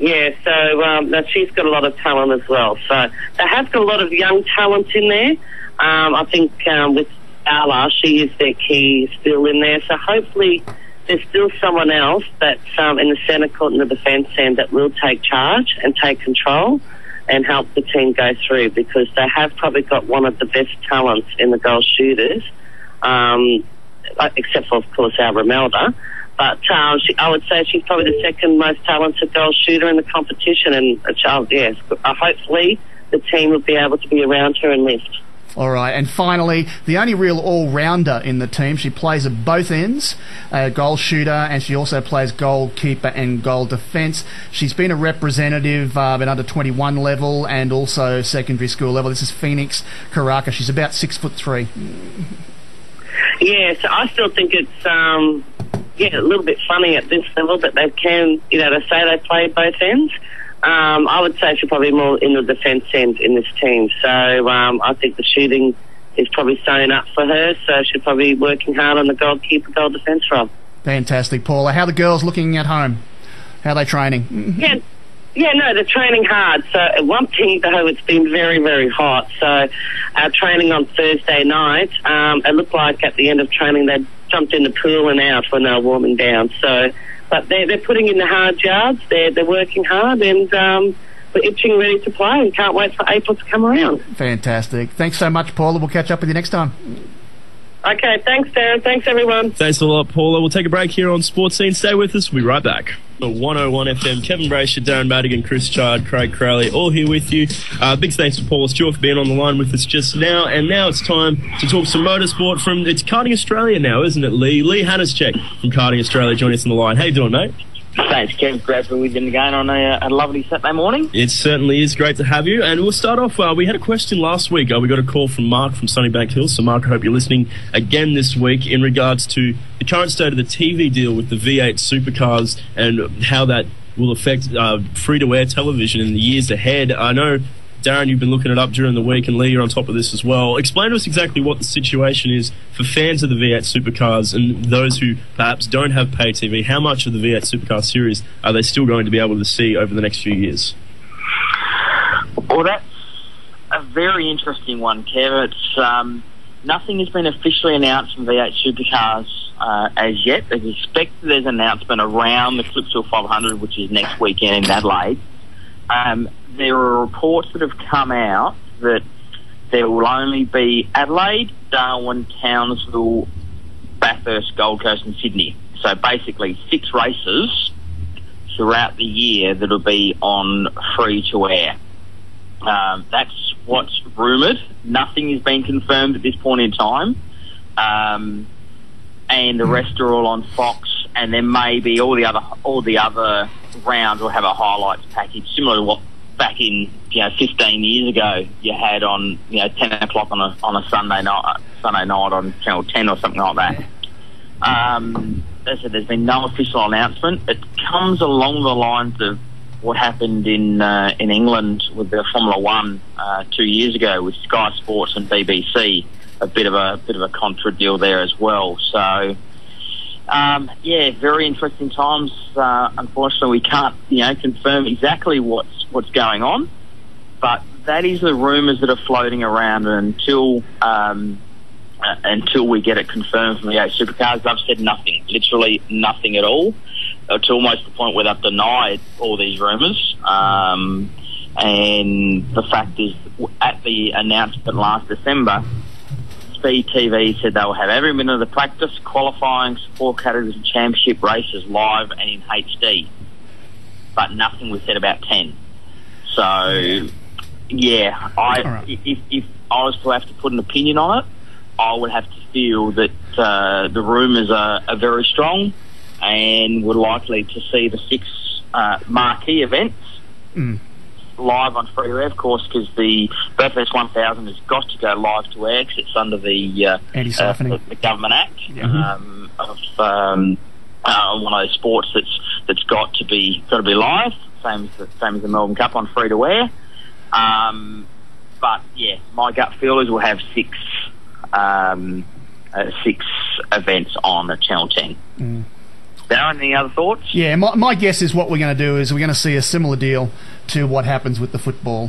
Yeah, so she's got a lot of talent as well. So they have got a lot of young talent in there. I think with Ala, she is their key still in there. So hopefully there's still someone else that's in the centre court and the defence end that will take charge and take control and help the team go through, because they have probably got one of the best talents in the goal shooters, except for, of course, our Romelda. But I would say she's probably the second most talented goal shooter in the competition, and hopefully the team will be able to be around her and lift. All right, and finally, the only real all-rounder in the team. She plays at both ends, goal shooter, and she also plays goalkeeper and goal defence. She's been a representative at under-21 level and also secondary school level. This is Phoenix Karaka. She's about 6'3". Yeah, so I still think it's a little bit funny at this level that they can, to say they play both ends. I would say she's probably more in the defence end in this team. So I think the shooting is probably sewn up for her, so she'll probably be working hard on the goalkeeper, goal defence role. Fantastic, Paula. How are the girls looking at home? How are they training? No, they're training hard. So at one thing, though, it's been very, very hot. So our training on Thursday night, it looked like at the end of training they jumped in the pool and out when they were warming down. So, but they're putting in the hard yards. They're working hard, and we're itching ready to play and can't wait for April to come around. Fantastic. Thanks so much, Paula. We'll catch up with you next time. Okay, thanks, Darren. Thanks, everyone. Thanks a lot, Paula. We'll take a break here on Sports Scene. Stay with us. We'll be right back. 101 FM, Kevin Braysher, Darren Madigan, Chris Chard, Craig Crowley, all here with you. Big thanks to Paula Stewart for being on the line with us just now. And now it's time to talk some motorsport it's Karting Australia now, isn't it, Lee? Lee Hanatscheck from Karting Australia joining us on the line. How you doing, mate? Thanks, Kev. Great to be with you again on a lovely Saturday morning. It certainly is great to have you. And we'll start off, we had a question last week. We got a call from Mark from Sunnybank Hills. So, Mark, I hope you're listening again this week in regards to the current state of the TV deal with the V8 supercars and how that will affect free-to-air television in the years ahead. I know, Darren, you've been looking it up during the week, and Lee, you're on top of this as well. Explain to us exactly what the situation is for fans of the V8 supercars and those who perhaps don't have pay TV. How much of the V8 supercar series are they still going to be able to see over the next few years? Well, that's a very interesting one, Kev. It's nothing has been officially announced from V8 supercars as yet. As expected, there's an announcement around the Clipsal 500, which is next weekend in Adelaide. There are reports that have come out that there will only be Adelaide, Darwin, Townsville, Bathurst, Gold Coast and Sydney. So basically 6 races throughout the year that'll be on free-to-air. That's what's rumoured. Nothing has been confirmed at this point in time. And the rest are all on Fox, and then maybe all the other rounds will have a highlights package, similar to what back in 15 years ago you had on 10 o'clock on a Sunday night on Channel 10 or something like that. As I said, there's been no official announcement. It comes along the lines of what happened in England with the Formula One 2 years ago with Sky Sports and BBC. A bit of a contra deal there as well. So, very interesting times. Unfortunately, we can't confirm exactly what's going on, but that is the rumours that are floating around. Until we get it confirmed from the 8 supercars, they've said nothing, literally nothing at all. It's almost the point where they've denied all these rumours. And the fact is, at the announcement last December, Speed TV said they'll have every minute of the practice, qualifying, sport categories and championship races live and in HD. But nothing was said about 10. So, if I was to have to put an opinion on it, I would have to feel that the rumours are very strong and we're likely to see the 6 marquee events live on free to air, of course, because the Bathurst 1000 has got to go live to air because it's under the Anti-siphoning, the Government Act of one of those sports that's got to be live, same as the Melbourne Cup on free to air. But my gut feel is we'll have 6 events on at Channel 10. Darren, any other thoughts? Yeah, my guess is what we're going to do is we're going to see a similar deal to what happens with the football.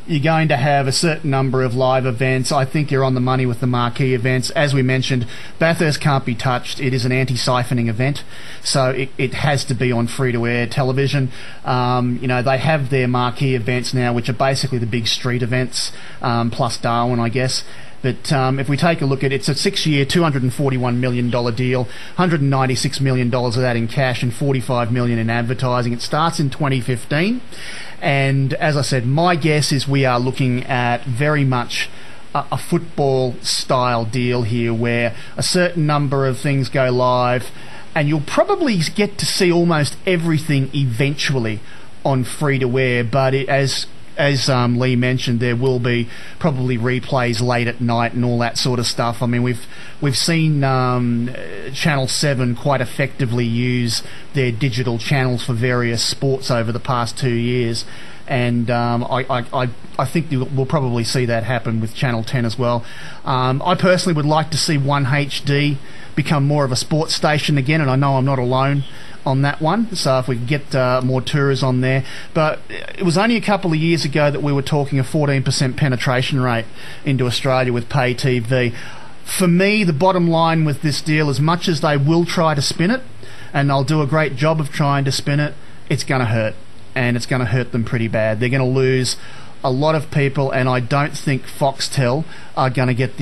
You're going to have a certain number of live events. I think you're on the money with the marquee events. As we mentioned, Bathurst can't be touched. It is an anti-siphoning event, so it has to be on free-to-air television. They have their marquee events now, which are basically the big street events, plus Darwin, I guess. But if we take a look at it, it's a 6-year, $241 million deal, $196 million of that in cash and $45 million in advertising. It starts in 2015. And as I said, my guess is we are looking at very much a football-style deal here where a certain number of things go live and you'll probably get to see almost everything eventually on free-to-air, but as Lee mentioned, there will be probably replays late at night and all that sort of stuff. I mean, we've seen Channel 7 quite effectively use their digital channels for various sports over the past 2 years, and I think we'll probably see that happen with Channel 10 as well. I personally would like to see 1HD become more of a sports station again, and I know I'm not alone on that one, so if we can get more tours on there. But it was only a couple of years ago that we were talking a 14% penetration rate into Australia with pay TV. For me, the bottom line with this deal, as much as they will try to spin it, and they'll do a great job of trying to spin it, it's going to hurt, and it's going to hurt them pretty bad. They're going to lose a lot of people, and I don't think Foxtel are going to get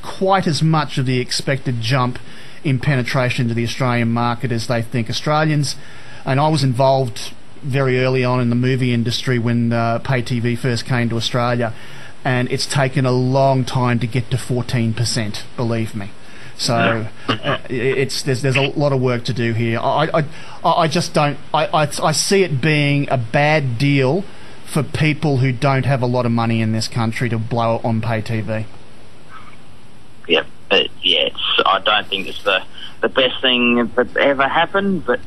quite as much of the expected jump in penetration to the Australian market as they think. Australians, and I was involved very early on in the movie industry when pay TV first came to Australia, and it's taken a long time to get to 14%, believe me. So there's a lot of work to do here. I just don't. I see it being a bad deal for people who don't have a lot of money in this country to blow on pay TV. Yep. I don't think it's the best thing that's ever happened, but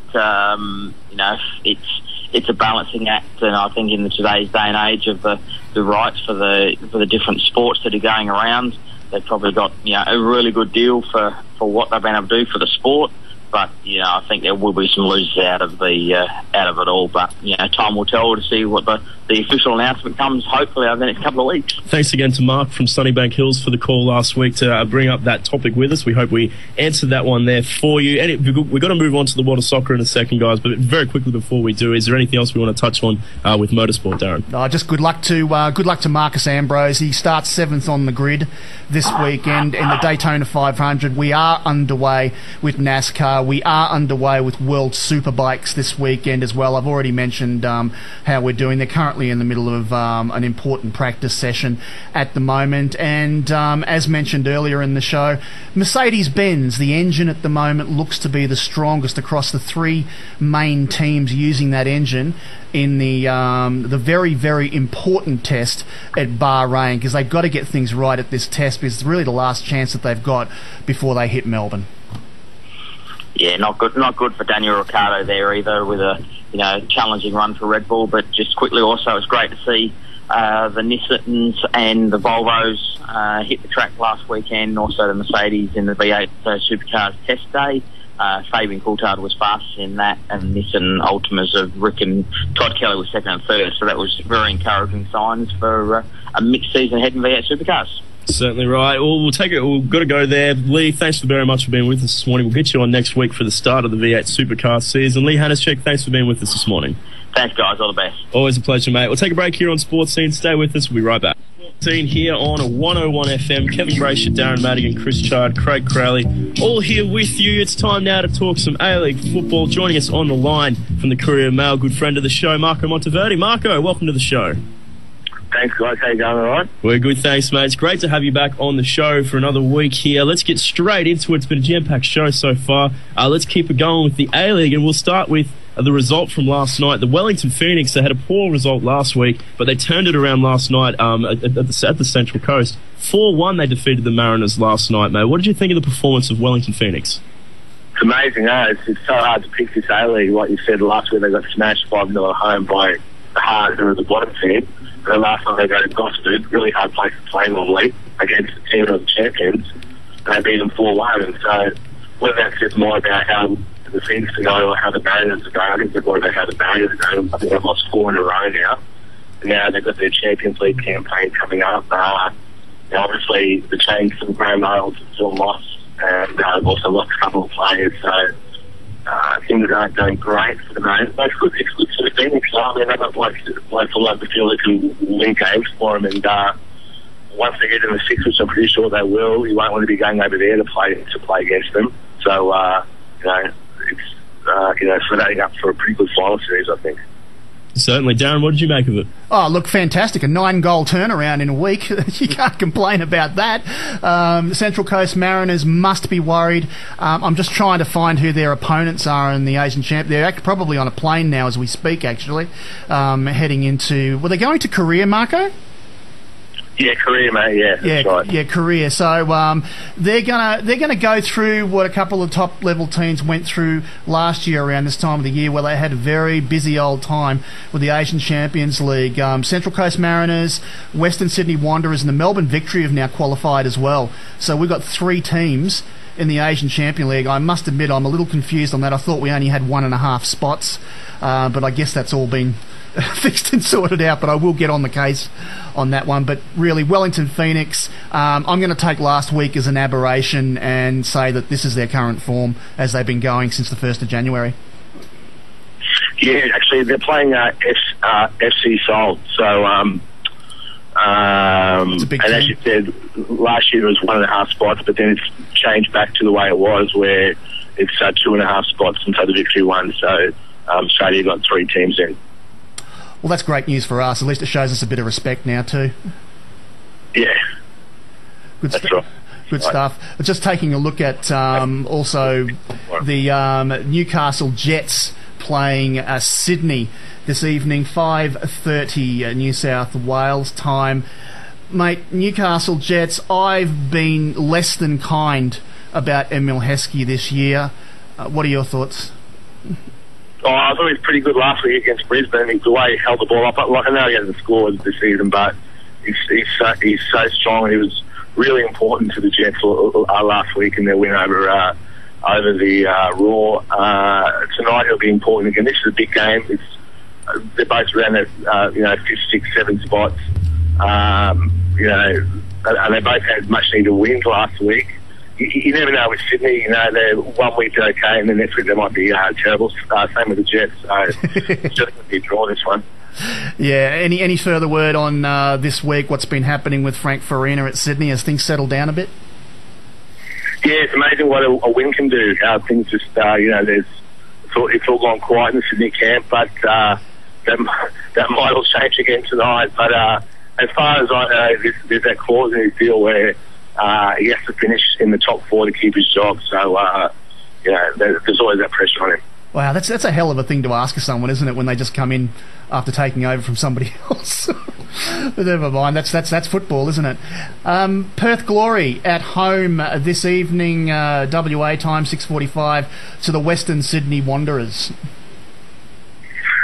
it's a balancing act, and I think in today's day and age of the rights for the different sports that are going around, they've probably got a really good deal for what they've been able to do for the sport. But I think there will be some losers out of it all. But time will tell to see what the the official announcement comes hopefully over the next couple of weeks. Thanks again to Mark from Sunnybank Hills for the call last week to bring up that topic with us. We hope we answered that one there for you. And we've got to move on to the world of soccer in a second, guys, but very quickly before we do, is there anything else we want to touch on with motorsport, Darren? Just good luck to Marcus Ambrose. He starts 7th on the grid this weekend in the Daytona 500. We are underway with NASCAR. We are underway with World Superbikes this weekend as well. I've already mentioned how we're doing. They're currently in the middle of an important practice session at the moment, and as mentioned earlier in the show, Mercedes-Benz, the engine at the moment looks to be the strongest across the 3 main teams using that engine in the very, very important test at Bahrain, because they've got to get things right at this test, because it's really the last chance that they've got before they hit Melbourne. Yeah, not good for Daniel Ricciardo there either, with a challenging run for Red Bull. But just quickly, also, it's great to see the Nissans and the Volvos hit the track last weekend. Also, the Mercedes in the V8 Supercars test day. Fabian Coulthard was fastest in that, and Nissan Ultimas of Rick and Todd Kelly was second and third. So that was very encouraging signs for a mixed season ahead in V8 Supercars. Certainly right. Well, we'll take it. We've got to go there. Lee, thanks very much for being with us this morning. We'll get you on next week for the start of the V8 Supercar season. Lee Hanatscheck, thanks for being with us this morning. Thanks, guys. All the best. Always a pleasure, mate. We'll take a break here on SportzScene. Stay with us. We'll be right back. Scene here on 101 FM. Kevin Braysher, Darren Madigan, Chris Chard, Craig Crowley, all here with you. It's time now to talk some A-League football. Joining us on the line from the Courier Mail, good friend of the show, Marco Monteverdi. Marco, welcome to the show. Thanks, guys. How you going, all right? We're good, thanks, mate. It's great to have you back on the show for another week here. Let's get straight into it. It's been a jam-packed show so far. Let's keep it going with the A-League, and we'll start with the result from last night. The Wellington Phoenix, they had a poor result last week, but they turned it around last night at the Central Coast. 4-1 they defeated the Mariners last night, mate. What did you think of the performance of Wellington Phoenix? It's amazing, It's so hard to pick this A-League. Like you said, last week they got smashed 5-0 at home by the Hearts, who are the bottom team. And then last night they go to Gosford, really hard place to play normally, against the team of the champions, and they beat them 4-1. And so whether that says more about how the Phoenix are going or how the Mariners are going, I think they're more about how the Mariners are going. I think they've lost 4 in a row now. And now they've got their Champions League campaign coming up. Obviously, the change from Graham Miles is still lost, and they've also lost a couple of players. So things aren't going great for the Mariners. But it's good for the Phoenix. I mean, they've got blokes full of the field that can win games for them. And once they get in the six, which I'm pretty sure they will, you won't want to be going over there to play against them. So, it's setting up for a pretty good final series, I think. Certainly. Darren, what did you make of it? Oh, look, fantastic. A 9-goal turnaround in a week. You can't complain about that. Central Coast Mariners must be worried. I'm just trying to find who their opponents are in the Asian Champ. They're probably on a plane now as we speak, actually, heading into... Were they going to Korea, Marco? Yeah, Courier, mate. Yeah, that's right. Yeah, Courier. So they're gonna go through what a couple of top level teams went through last year around this time of the year, where they had a very busy old time with the Asian Champions League. Central Coast Mariners, Western Sydney Wanderers, and the Melbourne Victory have now qualified as well. So we've got 3 teams in the Asian Champion League. I must admit, I'm a little confused on that. I thought we only had 1.5 spots, but I guess that's all been fixed and sorted out, but I will get on the case on that one. But really, Wellington Phoenix, I'm going to take last week as an aberration and say that this is their current form as they've been going since the 1st of January. Yeah, actually, they're playing FC Seoul. So, and as you said, last year it was 1.5 spots, but then it's changed back to the way it was, where it's 2.5 spots until the Victory won. So, Australia got 3 teams in. Well, that's great news for us. At least it shows us a bit of respect now too. Yeah. Good That's right. Good stuff. Just taking a look at also the Newcastle Jets playing Sydney this evening, 5:30 New South Wales time. Mate, Newcastle Jets, I've been less than kind about Emil Heskey this year. What are your thoughts? Oh, I thought he was pretty good last week against Brisbane. The way he held the ball up, like I know he hasn't scored this season, but he's so strong, and he was really important to the Jets last week in their win over the Raw. Tonight he'll be important again. This is a big game. It's they're both around their, 5th, 6th, 7th spots. And they both had much needed wins last week. You never know with Sydney. They're 1 week they're okay, and then next week they might be terrible. Same with the Jets. So it's just going to be a draw, this one. Yeah. Any further word on this week? What's been happening with Frank Farina at Sydney? Has things settled down a bit? Yeah, it's amazing what a win can do. How things just, it's all gone quiet in the Sydney camp, but that might all change again tonight. But as far as I know, there's that clause in his deal where he has to finish in the top 4 to keep his job. So, there's always that pressure on him. Wow, that's a hell of a thing to ask of someone, isn't it, when they just come in after taking over from somebody else? But never mind, that's football, isn't it? Perth Glory at home this evening, WA time, 6:45, to the Western Sydney Wanderers.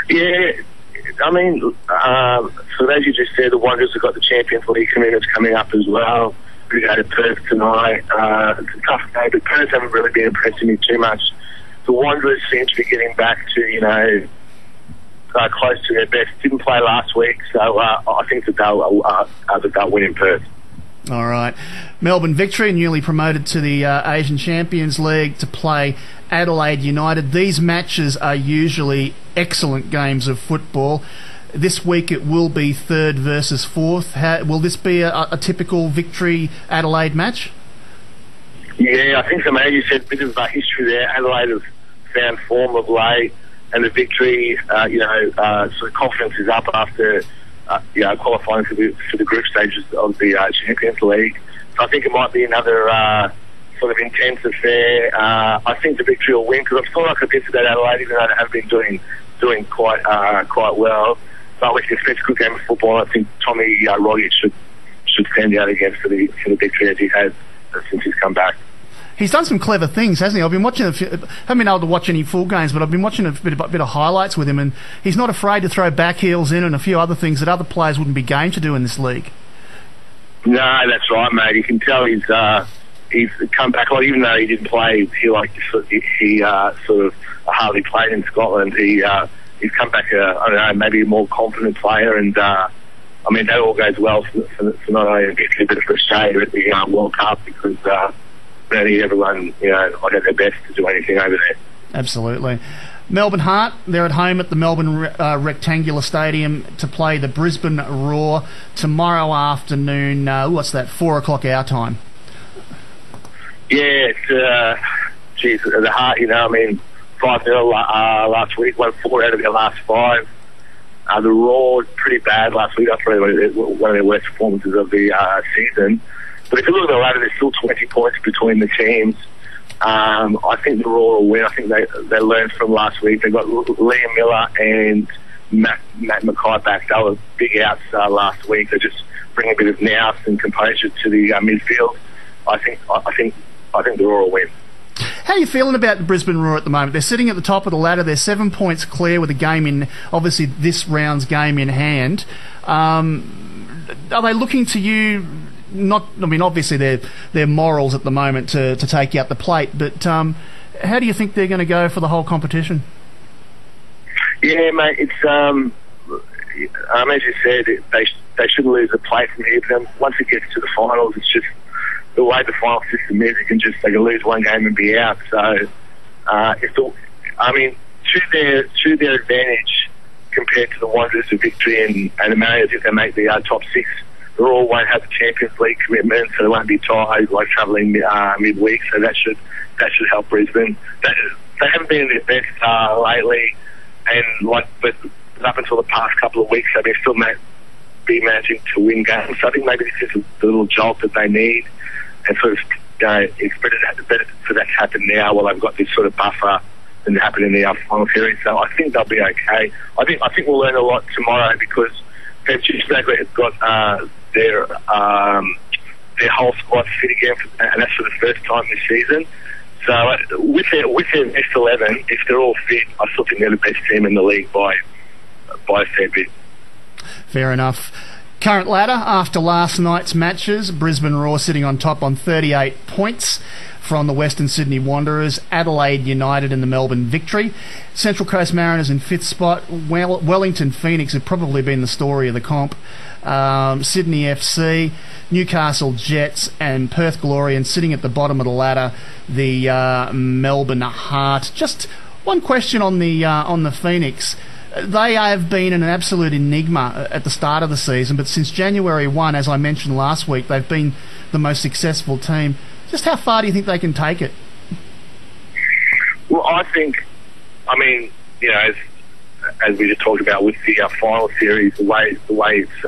Yeah, I mean, so as you just said, the Wanderers have got the Champions League commitments coming up as well. We go to Perth tonight. It's a tough day, but Perth haven't really been impressing me too much. The Wanderers seem to be getting back to, close to their best. Didn't play last week, so I think that they'll win in Perth. All right. Melbourne Victory, newly promoted to the Asian Champions League to play Adelaide United. These matches are usually excellent games of football. This week it will be 3rd versus 4th. Will this be a typical Victory Adelaide match? Yeah, I think so, mate. You said a bit of history there. Adelaide have found form of late, and the Victory, sort of confidence is up after, qualifying for the group stages of the Champions League. So I think it might be another sort of intense affair. I think the Victory will win because I'm still not convinced about Adelaide, even though they have been doing quite well. But we can expect a good game of football. I think Tommy Rodgers should stand out again for the Victory as he has since he's come back. He's done some clever things, hasn't he? I've been watching. Haven't been able to watch any full games, but I've been watching a bit of highlights with him, and he's not afraid to throw back heels in and a few other things that other players wouldn't be game to do in this league. No, that's right, mate. You can tell he's come back. Like, even though he didn't play, he hardly played in Scotland. He's come back. I don't know, maybe a more confident player, and that all goes well for not only Victory but for Australia at the World Cup because. They need everyone, at their best to do anything over there. Absolutely. Melbourne Heart, they're at home at the Melbourne Rectangular Stadium to play the Brisbane Roar tomorrow afternoon. What's that? 4 o'clock our time. Yeah, it's the Heart. 5-0 last week. Won 4 out of their last 5. The Roar pretty bad last week. That's probably one of their worst performances of the season. But if you look at the ladder, there's still 20 points between the teams. I think the Roar will win. I think they learned from last week. They got Liam Miller and Matt Mackay back. They were big outs last week. They just bring a bit of nous and composure to the midfield. I think the Roar will win. How are you feeling about the Brisbane Roar at the moment? They're sitting at the top of the ladder. They're 7 points clear with a game in, obviously this round's game in hand. Are they looking to you? Obviously they're morals at the moment to take you out the plate, but how do you think they're going to go for the whole competition? Yeah, mate, it's as you said, they shouldn't lose a plate from here. But once it gets to the finals, it's just the way the final system is. They can lose one game and be out. So, to their advantage compared to the Wanderers of Victory and the Mariners, if they make the top 6. The Roar won't have the Champions League commitment, so they won't be tired like travelling midweek. So that should help Brisbane. They haven't been in their best lately, but up until the past couple of weeks, they've been still managing to win games. So I think maybe this is the little jolt that they need, and sort of it's better for that to happen now while they've got this sort of buffer than happen in the final series. So I think they'll be okay. I think we'll learn a lot tomorrow because they've just got their whole squad fit again, and that's for the first time this season. So with their best 11, if they're all fit, I still think they're the best team in the league by a fair bit. Fair enough. Current ladder after last night's matches: Brisbane Roar sitting on top on 38 points from the Western Sydney Wanderers, Adelaide United and the Melbourne Victory, Central Coast Mariners in 5th spot, Wellington Phoenix have probably been the story of the comp, Sydney FC, Newcastle Jets and Perth Glory, and sitting at the bottom of the ladder, the Melbourne Heart. Just one question on the Phoenix. They have been an absolute enigma at the start of the season, but since January 1, as I mentioned last week, they've been the most successful team. Just how far do you think they can take it? Well, I think, as we just talked about with the final series, the way it's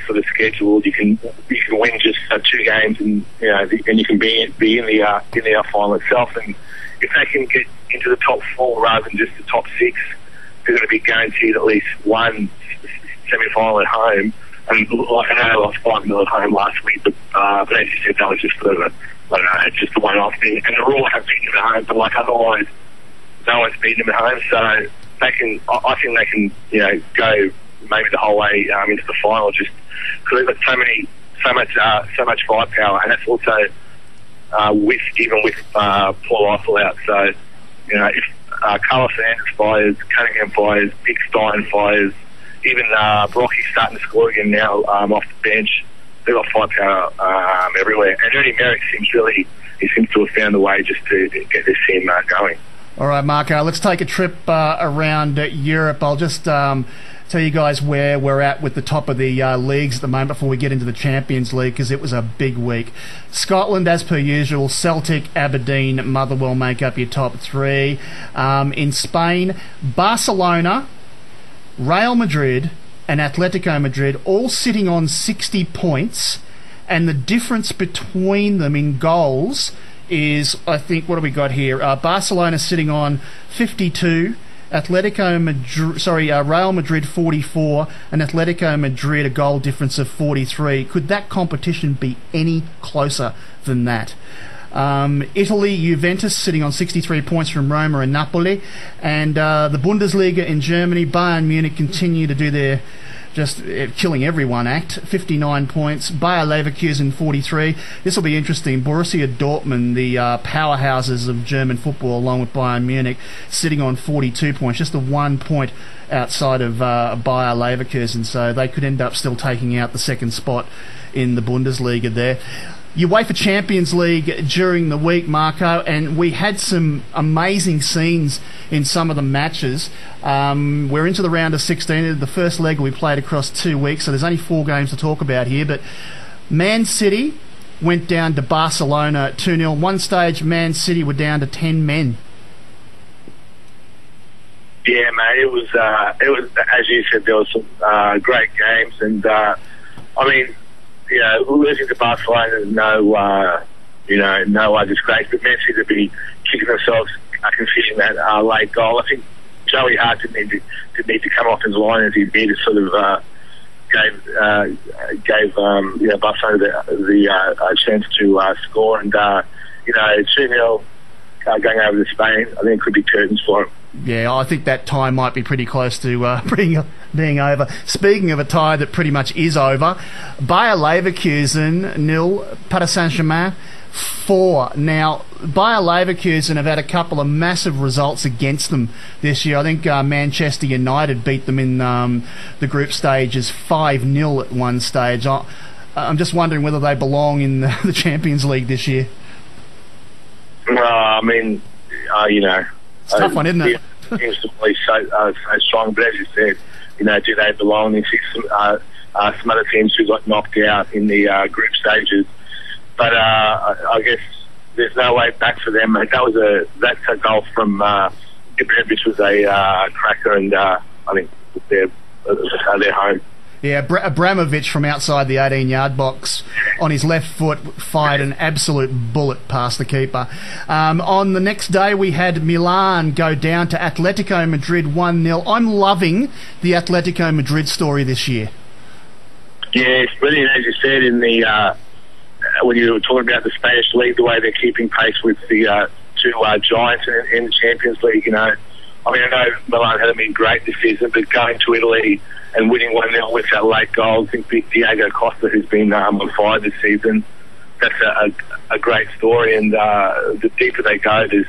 sort of scheduled, you can win just 2 games, and and you can be in the final itself. And if they can get into the top 4 rather than just the top 6, they're going to be guaranteed at least one semi-final at home. And like, I know they lost 5-0 at home last week, but as you said, that was just sort of just a one-off thing. And the Roar have beaten them at home, but otherwise, no one's beaten them at home. So they can, I think they can, go maybe the whole way into the final, just because they've got so much firepower, and that's also with Paul Eiffel out. So if Carlos Sanders fires, Cunningham fires, Big Stein fires, even Brocky's starting to score again now off the bench. They've got firepower everywhere. And Ernie Merrick seems to have found a way just to get this team going. All right, Marco, let's take a trip around Europe. I'll just tell you guys where we're at with the top of the leagues at the moment before we get into the Champions League, because it was a big week. Scotland, as per usual, Celtic, Aberdeen, Motherwell make up your top 3. In Spain, Barcelona, Real Madrid and Atletico Madrid all sitting on 60 points, and the difference between them in goals is, I think, what have we got here? Barcelona sitting on 52, Real Madrid 44, and Atletico Madrid a goal difference of 43. Could that competition be any closer than that? Italy, Juventus sitting on 63 points from Roma and Napoli, and the Bundesliga in Germany, Bayern Munich continue to do their just killing everyone act, 59 points, Bayer Leverkusen 43. This will be interesting. Borussia Dortmund, the powerhouses of German football, along with Bayern Munich, sitting on 42 points, just a 1 point outside of Bayer Leverkusen, so they could end up still taking out the second spot in the Bundesliga there. UEFA Champions League during the week, Marco, and we had some amazing scenes in some of the matches. We're into the round of 16. The first leg we played across 2 weeks, so there's only 4 games to talk about here. But Man City went down to Barcelona 2-0. One stage, Man City were down to 10 men. Yeah, mate, it was as you said, there was some great games, and losing to Barcelona is no disgrace, but Man City to be kicking themselves conceding that late goal. I think Joey Hart didn't need to come off his line as he did. It sort of gave Barcelona the chance to score, and 2-0 going over to Spain. I think it could be curtains for him. Yeah, I think that tie might be pretty close to being over. Speaking of a tie that pretty much is over, Bayer Leverkusen 0, Paris Saint-Germain 4. Now, Bayer Leverkusen have had a couple of massive results against them this year. I think Manchester United beat them in the group stages 5-0 at one stage. I'm just wondering whether they belong in the Champions League this year. It's a tough one, isn't it? Teams to play so strong, but as you said, do they belong? You see some other teams who got knocked out in the group stages, but I guess there's no way back for them. That's a goal from Ibrahimovic was a cracker, and I think they're home. Yeah, Abramovich from outside the 18-yard box on his left foot fired an absolute bullet past the keeper. On the next day, we had Milan go down to Atletico Madrid 1-0. I'm loving the Atletico Madrid story this year. Yeah, it's brilliant, as you said, in the when you were talking about the Spanish league, the way they're keeping pace with the 2 giants in the Champions League. I know Milan haven't been great this season, but going to Italy and winning 1-0 with that late goal. I think Diego Costa, who's been on fire this season, that's a great story. And the deeper they go, there's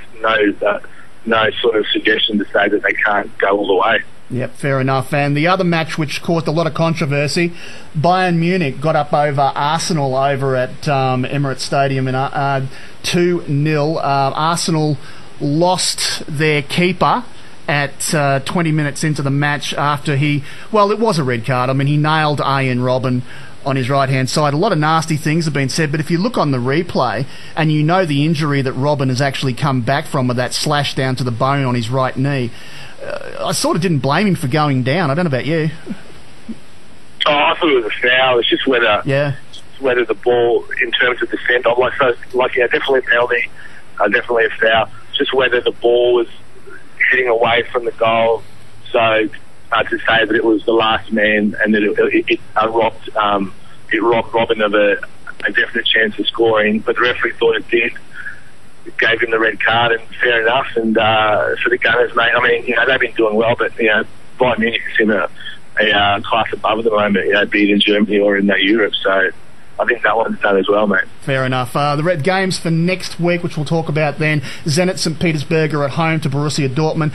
no sort of suggestion to say that they can't go all the way. Yep, fair enough. And the other match which caused a lot of controversy, Bayern Munich got up over Arsenal over at Emirates Stadium in 2-0. Arsenal lost their keeper at 20 minutes into the match after it was a red card. I mean, he nailed Arjen Robben on his right-hand side. A lot of nasty things have been said, but if you look on the replay and you know the injury that Robben has actually come back from with that slash down to the bone on his right knee, I sort of didn't blame him for going down. I don't know about you. Oh, I thought it was a foul. It's just whether the ball, in terms of descent, definitely a penalty, definitely a foul. It's just whether the ball was heading away from the goal. So to say that it was the last man and that it robbed Robben of a definite chance of scoring, but the referee thought it did. It gave him the red card, and fair enough. And for the Gunners, mate, I mean, they've been doing well, but Bayern Munich is in a class above at the moment, be it in Germany or in Europe. So I think that one's done as well, mate. Fair enough. The red games for next week, which we'll talk about then. Zenit St. Petersburg are at home to Borussia Dortmund.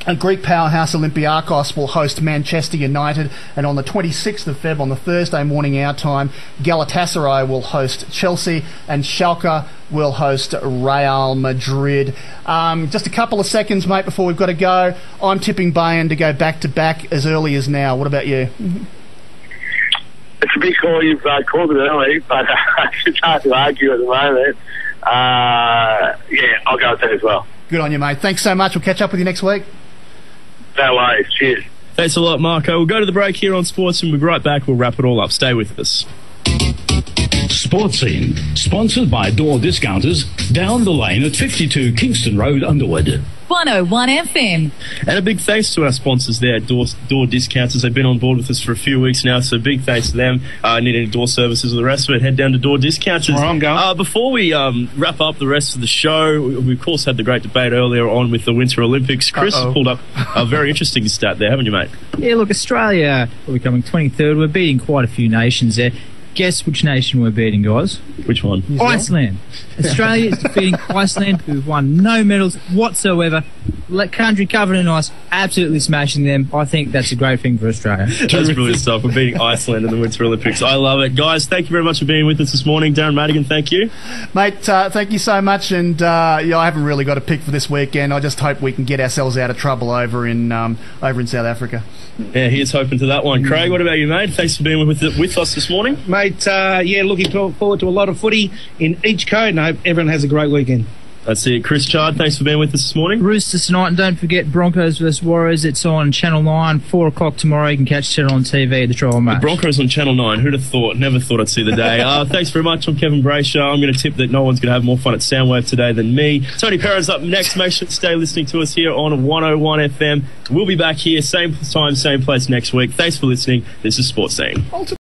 A Greek powerhouse Olympiacos will host Manchester United, and on the 26th of Feb, on the Thursday morning our time, Galatasaray will host Chelsea, and Schalke will host Real Madrid. Just a couple of seconds, mate, before we've got to go. I'm tipping Bayern to go back-to-back as early as now. What about you? It's a big call. You've called it early, but it's hard to argue at the moment. I'll go with that as well. Good on you, mate. Thanks so much. We'll catch up with you next week. No worries. Cheers. Thanks a lot, Marco. We'll go to the break here on Sports and we'll be right back. We'll wrap it all up. Stay with us. SportsScene, sponsored by Door Discounters, down the lane at 52 Kingston Road, Underwood. 101 FM. And a big thanks to our sponsors there at Door Discounters. They've been on board with us for a few weeks now, so big thanks to them. Need any door services or the rest of it, head down to Door Discounters. Where I'm going. Before we wrap up the rest of the show, we of course had the great debate earlier on with the Winter Olympics. Chris has pulled up a very interesting stat there, haven't you, mate? Yeah, look, Australia are becoming 23rd. We're beating quite a few nations there. Guess which nation we're beating, guys? Which one? Iceland. Australia is defeating Iceland, who've won no medals whatsoever. Country covered in ice, absolutely smashing them. I think that's a great thing for Australia. That's brilliant stuff. We're beating Iceland in the Winter Olympics. I love it. Guys, thank you very much for being with us this morning. Darren Madigan, thank you. Mate, thank you so much. And I haven't really got a pick for this weekend. I just hope we can get ourselves out of trouble over in South Africa. Yeah, here's hoping to that one. Craig, what about you, mate? Thanks for being with us this morning. Mate, looking forward to a lot of footy in each code, and I hope everyone has a great weekend. That's it. Chris Chard, thanks for being with us this morning. Roosters tonight, and don't forget Broncos vs Warriors. It's on Channel 9, 4 o'clock tomorrow. You can catch it on TV, the trial match. The Broncos on Channel 9. Who'd have thought? Never thought I'd see the day. Thanks very much. I'm Kevin Braysher. I'm going to tip that no one's going to have more fun at Soundwave today than me. Tony Perrin's up next. Make sure to stay listening to us here on 101 FM. We'll be back here, same time, same place next week. Thanks for listening. This is SportsScene.